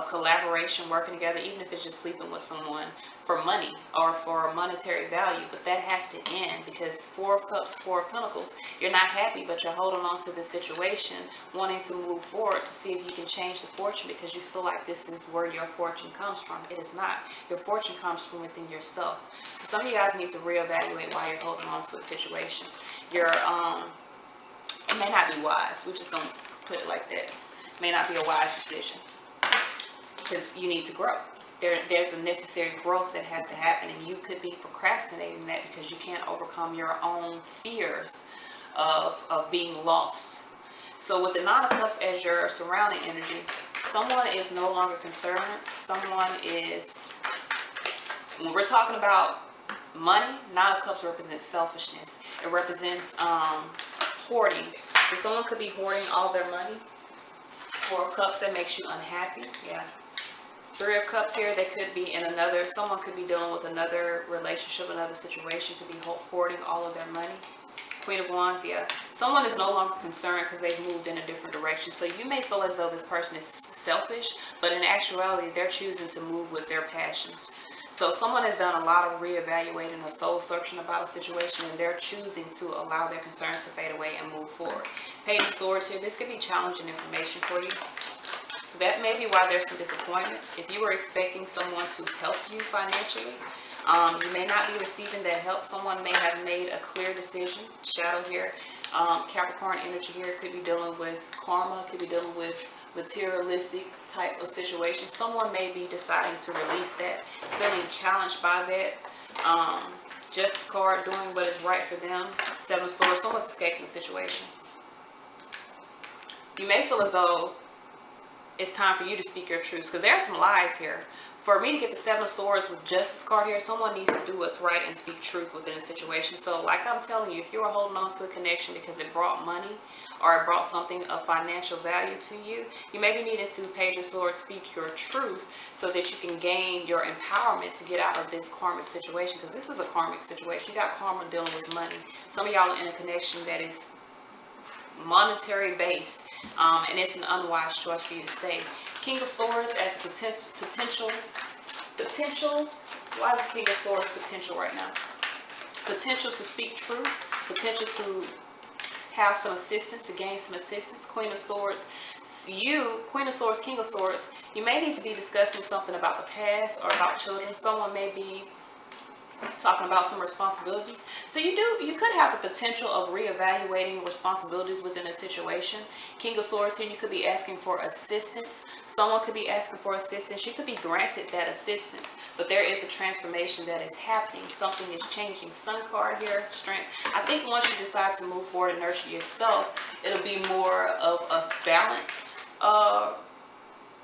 collaboration, working together, even if it's just sleeping with someone for money or for monetary value. But that has to end because 4 of Cups, 4 of Pentacles, you're not happy, but you're holding on to this situation, wanting to move forward to see if you can change the fortune because you feel like this is where your fortune comes from. It is not. Your fortune comes from within yourself. So some of you guys need to reevaluate why you're holding on to a situation. It may not be wise. We're just going to put it like that. It may not be a wise decision because you need to grow. There's a necessary growth that has to happen, and you could be procrastinating that because you can't overcome your own fears of being lost. So with the 9 of Cups as your surrounding energy, someone is no longer concerned. Someone is, when we're talking about money, 9 of Cups represents selfishness. It represents hoarding. So someone could be hoarding all their money. 4 of Cups, that makes you unhappy. Yeah. Three of Cups here, they could be in another, someone could be dealing with another relationship, another situation, could be hoarding all of their money. Queen of Wands, yeah. Someone is no longer concerned because they've moved in a different direction. So you may feel as though this person is selfish, but in actuality, they're choosing to move with their passions. So someone has done a lot of reevaluating, a soul searching about a situation, and they're choosing to allow their concerns to fade away and move forward. Page of Swords here, this could be challenging information for you. So that may be why there's some disappointment. If you were expecting someone to help you financially, you may not be receiving that help. Someone may have made a clear decision. Shadow here. Capricorn energy here could be dealing with karma, could be dealing with materialistic type of situation. Someone may be deciding to release that, feeling challenged by that. Just card, doing what is right for them. Seven of Swords, someone's escaping the situation. You may feel as though it's time for you to speak your truths, because there are some lies here. For me to get the Seven of Swords with Justice card here, someone needs to do what's right and speak truth within a situation. So like I'm telling you, if you were holding on to a connection because it brought money or it brought something of financial value to you, you may be needing to, Page of Swords, speak your truth so that you can gain your empowerment to get out of this karmic situation, because this is a karmic situation. You got karma dealing with money. Some of y'all are in a connection that is monetary based, and it's an unwise choice for you to stay. King of Swords as a potential. Why is King of Swords potential right now? Potential to speak truth, potential to have some assistance, to gain some assistance. Queen of Swords, Queen of Swords, King of Swords, you may need to be discussing something about the past or about children. Someone may be talking about some responsibilities. So you could have the potential of reevaluating responsibilities within a situation. King of Swords here, you could be asking for assistance. Someone could be asking for assistance. You could be granted that assistance, but there is a transformation that is happening. Something is changing. Sun card here, strength. I think once you decide to move forward and nurture yourself, it'll be more of a balanced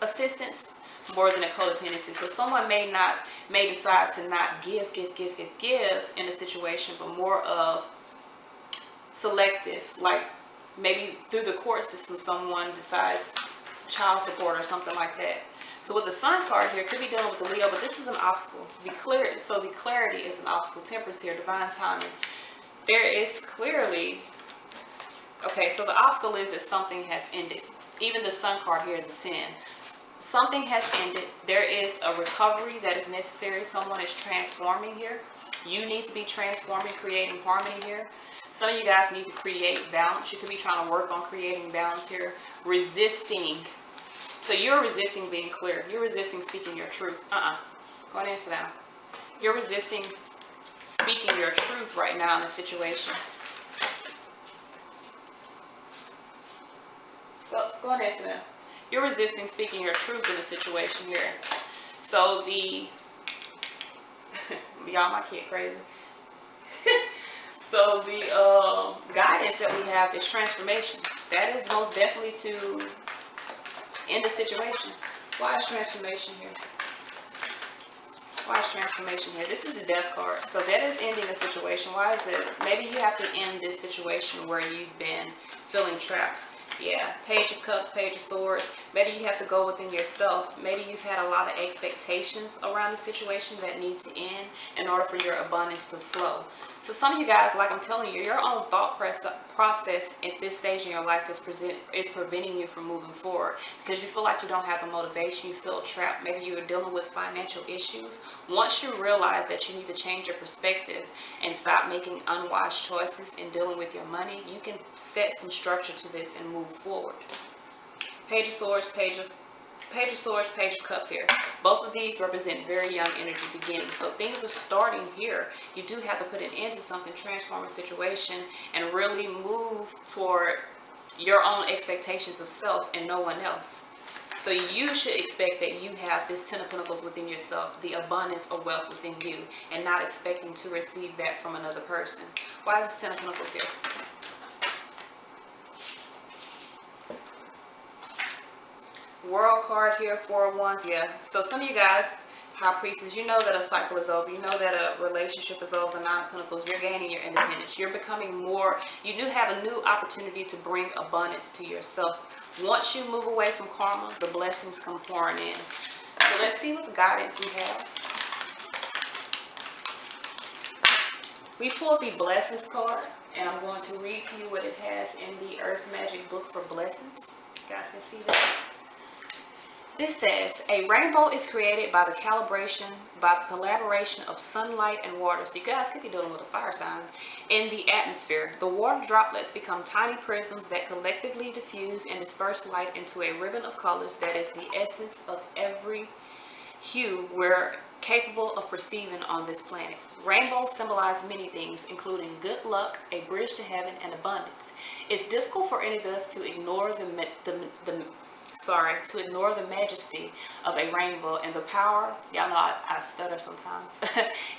assistance more than a codependency. So someone may decide to not give in a situation, but more of selective, like maybe through the court system someone decides child support or something like that. So with the Sun card here, could be dealing with the Leo, but this is an obstacle. So the clarity is an obstacle. Temperance here, divine timing. There is clearly, okay, so the obstacle is that something has ended. Even the Sun card here is a 10. Something has ended. There is a recovery that is necessary. Someone is transforming here. You need to be transforming, creating harmony here. Some of you guys need to create balance. You could be trying to work on creating balance here. Resisting. So you're resisting being clear. You're resisting speaking your truth. Go ahead and sit down. You're resisting speaking your truth right now in a situation. Go ahead and sit down. You're resisting speaking your truth in a situation here. So y'all, my kid crazy. So the guidance that we have is transformation. That is most definitely to end the situation. Why is transformation here? Why is transformation here? This is the Death card. So that is ending a situation. Why is it? Maybe you have to end this situation where you've been feeling trapped. Yeah, Page of Cups, Page of Swords. Maybe you have to go within yourself. Maybe you've had a lot of expectations around the situation that need to end in order for your abundance to flow. So some of you guys, like I'm telling you, your own thought process at this stage in your life is preventing you from moving forward because you feel like you don't have the motivation. You feel trapped. Maybe you're dealing with financial issues. Once you realize that you need to change your perspective and stop making unwise choices in dealing with your money, you can set some structure to this and move forward. Page of Swords, Page of Swords, Page of Cups here. Both of these represent very young energy beginnings. So things are starting here. You do have to put an end to something, transform a situation, and really move toward your own expectations of self and no one else. So you should expect that you have this 10 of Pentacles within yourself, the abundance of wealth within you, and not expecting to receive that from another person. Why is this 10 of Pentacles here? World card here, 4 of Wands, yeah. So some of you guys, High Priestess, you know that a cycle is over. You know that a relationship is over. 9 of Pentacles, you're gaining your independence. You're becoming more, you do have a new opportunity to bring abundance to yourself. Once you move away from karma, the blessings come pouring in. So let's see what the guidance we have. We pulled the blessings card, and I'm going to read to you what it has in the Earth Magic book for blessings. You guys can see that. This says, a rainbow is created by the collaboration of sunlight and water. So you guys could be dealing with a fire sign in the atmosphere. The water droplets become tiny prisms that collectively diffuse and disperse light into a ribbon of colors that is the essence of every hue we're capable of perceiving on this planet. Rainbows symbolize many things, including good luck, a bridge to heaven, and abundance. It's difficult for any of us to ignore the majesty of a rainbow and the power, y'all know I stutter sometimes,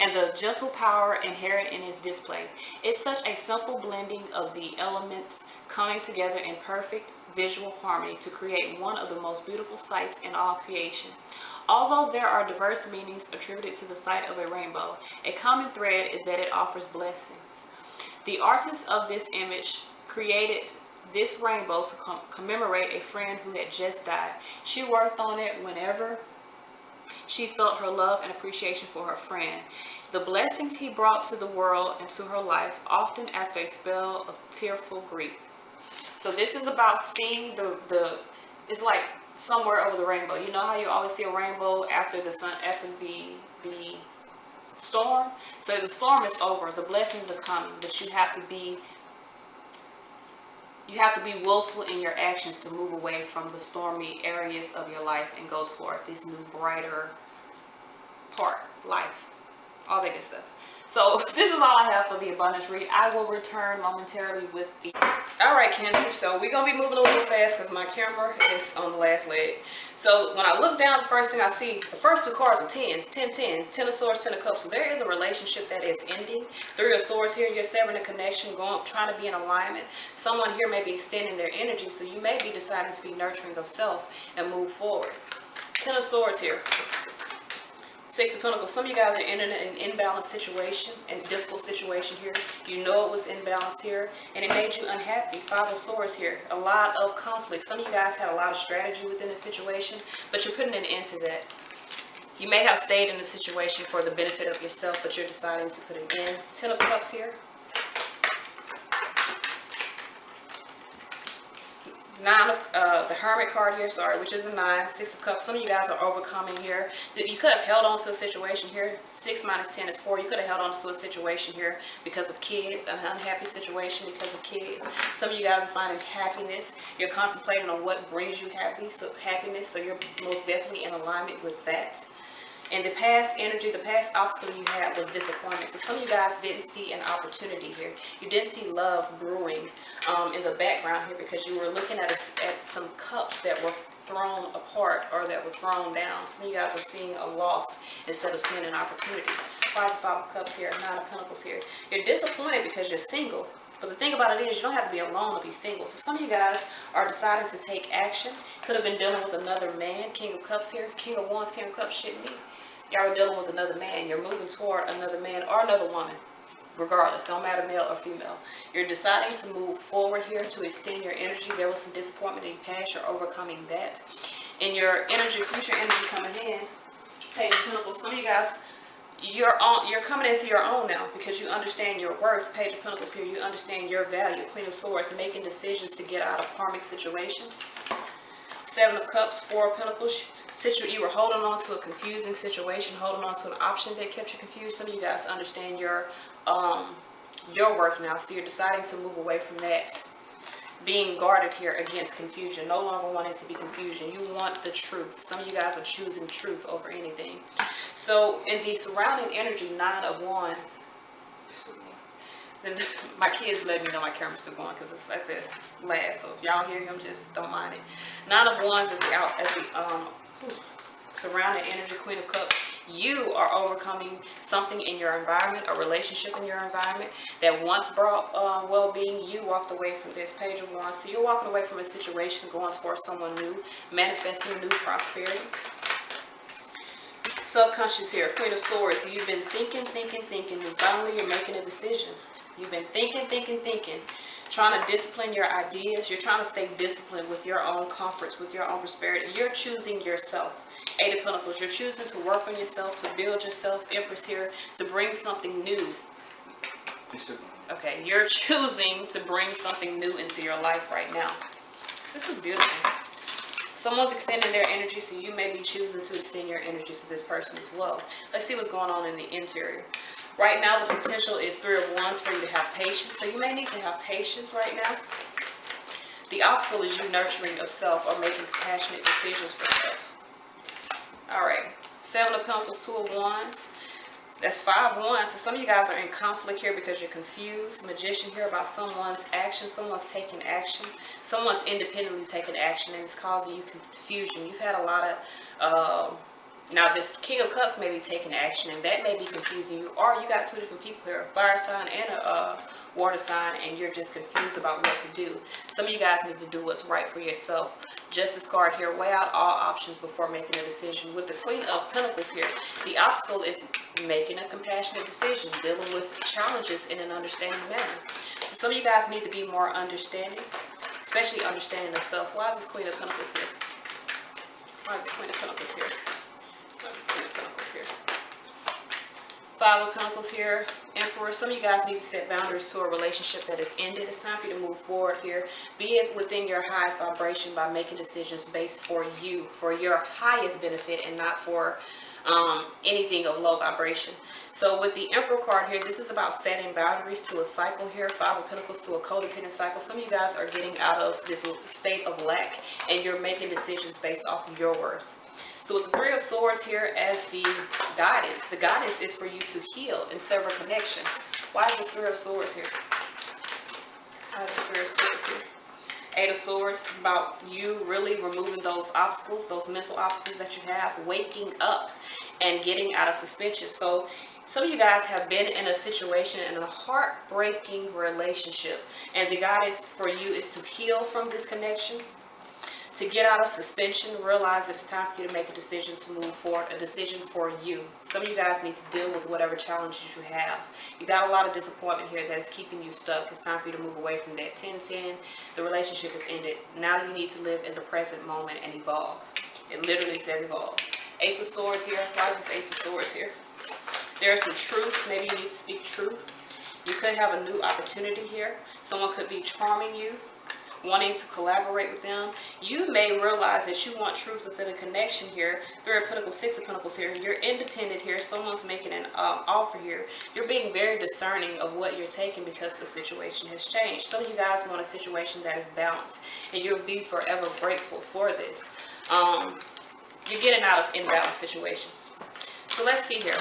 and the gentle power inherent in its display. It's such a simple blending of the elements coming together in perfect visual harmony to create one of the most beautiful sights in all creation. Although there are diverse meanings attributed to the sight of a rainbow, a common thread is that it offers blessings. The artist of this image created this rainbow to commemorate a friend who had just died. She worked on it whenever she felt her love and appreciation for her friend. The blessings he brought to the world and to her life, often after a spell of tearful grief. So this is about seeing it's like somewhere over the rainbow. You know how you always see a rainbow after the sun, after the storm? So the storm is over, the blessings are coming, but you have to be willful in your actions to move away from the stormy areas of your life and go toward this new brighter life, all that good stuff. So this is all I have for the abundance read. I will return momentarily with the... Alright, Cancer, so we're going to be moving a little fast because my camera is on the last leg. So when I look down, the first thing I see, the first two cards are 10s, 10, 10, 10 of swords, 10 of cups. So there is a relationship that is ending. 3 of swords here, you're severing a connection, trying to be in alignment. Someone here may be extending their energy, so you may be deciding to be nurturing of self and move forward. 10 of swords here. 6 of Pentacles. Some of you guys are in an imbalanced situation, and difficult situation here. You know it was imbalanced here, and it made you unhappy. 5 of Swords here. A lot of conflict. Some of you guys had a lot of strategy within the situation, but you're putting an end to that. You may have stayed in the situation for the benefit of yourself, but you're deciding to put an end. 10 of Cups here. 9 of the Hermit card here, sorry, which is a 9. 6 of Cups. Some of you guys are overcoming here. You could have held on to a situation here. 6 minus 10 is 4. You could have held on to a situation here because of kids, an unhappy situation because of kids. Some of you guys are finding happiness. You're contemplating on what brings you happiness, so you're most definitely in alignment with that. And the past energy, the past obstacle you had was disappointment. So some of you guys didn't see an opportunity here. You didn't see love brewing in the background here because you were looking at some cups that were thrown apart or that were thrown down. Some of you guys were seeing a loss instead of seeing an opportunity. 5 of Cups here, 9 of Pentacles here. You're disappointed because you're single. But the thing about it is, you don't have to be alone to be single. So some of you guys are deciding to take action. Could have been dealing with another man. King of Cups here. King of Wands, King of Cups, shouldn't be. Y'all are dealing with another man. You're moving toward another man or another woman. Regardless, don't matter male or female. You're deciding to move forward here to extend your energy. There was some disappointment in your past. You're overcoming that. In your energy, future energy coming in, Page of Pentacles, some of you guys, you're coming into your own now because you understand your worth. Page of Pentacles here, you understand your value. Queen of Swords, making decisions to get out of karmic situations. 7 of Cups, 4 of Pentacles. You were holding on to a confusing situation, holding on to an option that kept you confused. Some of you guys understand your worth now, so you're deciding to move away from that. Being guarded here against confusion. No longer wanting to be confusion. You want the truth. Some of you guys are choosing truth over anything. So in the surrounding energy, 9 of Wands. My kids let me know my camera's still going because it's at the last. So if y'all hear him, just don't mind it. 9 of Wands is out at the surrounding energy, Queen of Cups. You are overcoming something in your environment, a relationship in your environment that once brought well-being. You walked away from this. Page of Wands. So you're walking away from a situation, going towards someone new, manifesting new prosperity. Subconscious here, Queen of Swords. So you've been thinking, and finally you're making a decision. You've been thinking. trying to discipline your ideas. You're trying to stay disciplined with your own comforts, with your own prosperity. You're choosing yourself. Eight of Pentacles, you're choosing to work on yourself, to build yourself. Empress here, to bring something new. Okay, you're choosing to bring something new into your life right now. This is beautiful. Someone's extending their energy, so you may be choosing to extend your energy to this person as well. Let's see what's going on in the interior. Right now, the potential is Three of Wands for you to have patience. So you may need to have patience right now. The obstacle is you nurturing of self or making compassionate decisions for self. All right. Seven of Pentacles, Two of Wands. That's 5 of Wands. So some of you guys are in conflict here because you're confused. Magician here about someone's action. Someone's taking action. Someone's independently taking action, and it's causing you confusion. You've had a lot of... now this King of Cups may be taking action, and that may be confusing you. Or you got two different people here, a fire sign and a water sign, and you're just confused about what to do. Some of you guys need to do what's right for yourself. Justice card here, weigh out all options before making a decision. With the Queen of Pentacles here, the obstacle is making a compassionate decision, dealing with challenges in an understanding manner. So some of you guys need to be more understanding, especially understanding of self. Why is this Queen of Pentacles here? Why is this Queen of Pentacles here? Why is this Queen of Pentacles here? Five of Pentacles here, Emperor. Some of you guys need to set boundaries to a relationship that is ended. It's time for you to move forward here. Be it within your highest vibration by making decisions based for you, for your highest benefit, and not for anything of low vibration. So with the Emperor card here, this is about setting boundaries to a cycle here. Five of Pentacles to a codependent cycle. Some of you guys are getting out of this state of lack, and you're making decisions based off of your worth. So with the Three of Swords here as the guidance is for you to heal and sever connection. Why is this Three of Swords here? Why is this Three of Swords here? Eight of Swords is about you really removing those obstacles, those mental obstacles that you have, waking up and getting out of suspension. So some of you guys have been in a situation, in a heartbreaking relationship, and the guidance for you is to heal from this connection, to get out of suspension, realize that it's time for you to make a decision to move forward, a decision for you. Some of you guys need to deal with whatever challenges you have. You got a lot of disappointment here that is keeping you stuck. It's time for you to move away from that. 10-10, the relationship is ended. Now you need to live in the present moment and evolve. It literally says evolve. Ace of Swords here. Why is this Ace of Swords here? There's some truth. Maybe you need to speak truth. You could have a new opportunity here. Someone could be charming you, wanting to collaborate with them. You may realize that you want truth within a connection here. Three of Pentacles, Six of Pentacles here. You're independent here. Someone's making an offer here. You're being very discerning of what you're taking because the situation has changed. Some of you guys want a situation that is balanced, and you'll be forever grateful for this. You're getting out of imbalanced situations. So let's see here.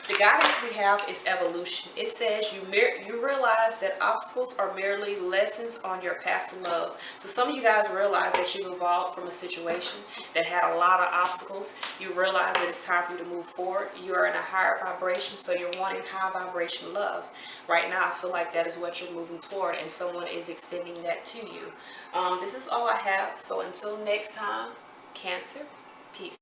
The guidance we have is evolution. It says you realize that obstacles are merely lessons on your path to love. So some of you guys realize that you've evolved from a situation that had a lot of obstacles. You realize that it's time for you to move forward. You are in a higher vibration, so you're wanting high vibration love. Right now, I feel like that is what you're moving toward, and someone is extending that to you. This is all I have. So until next time, Cancer, peace.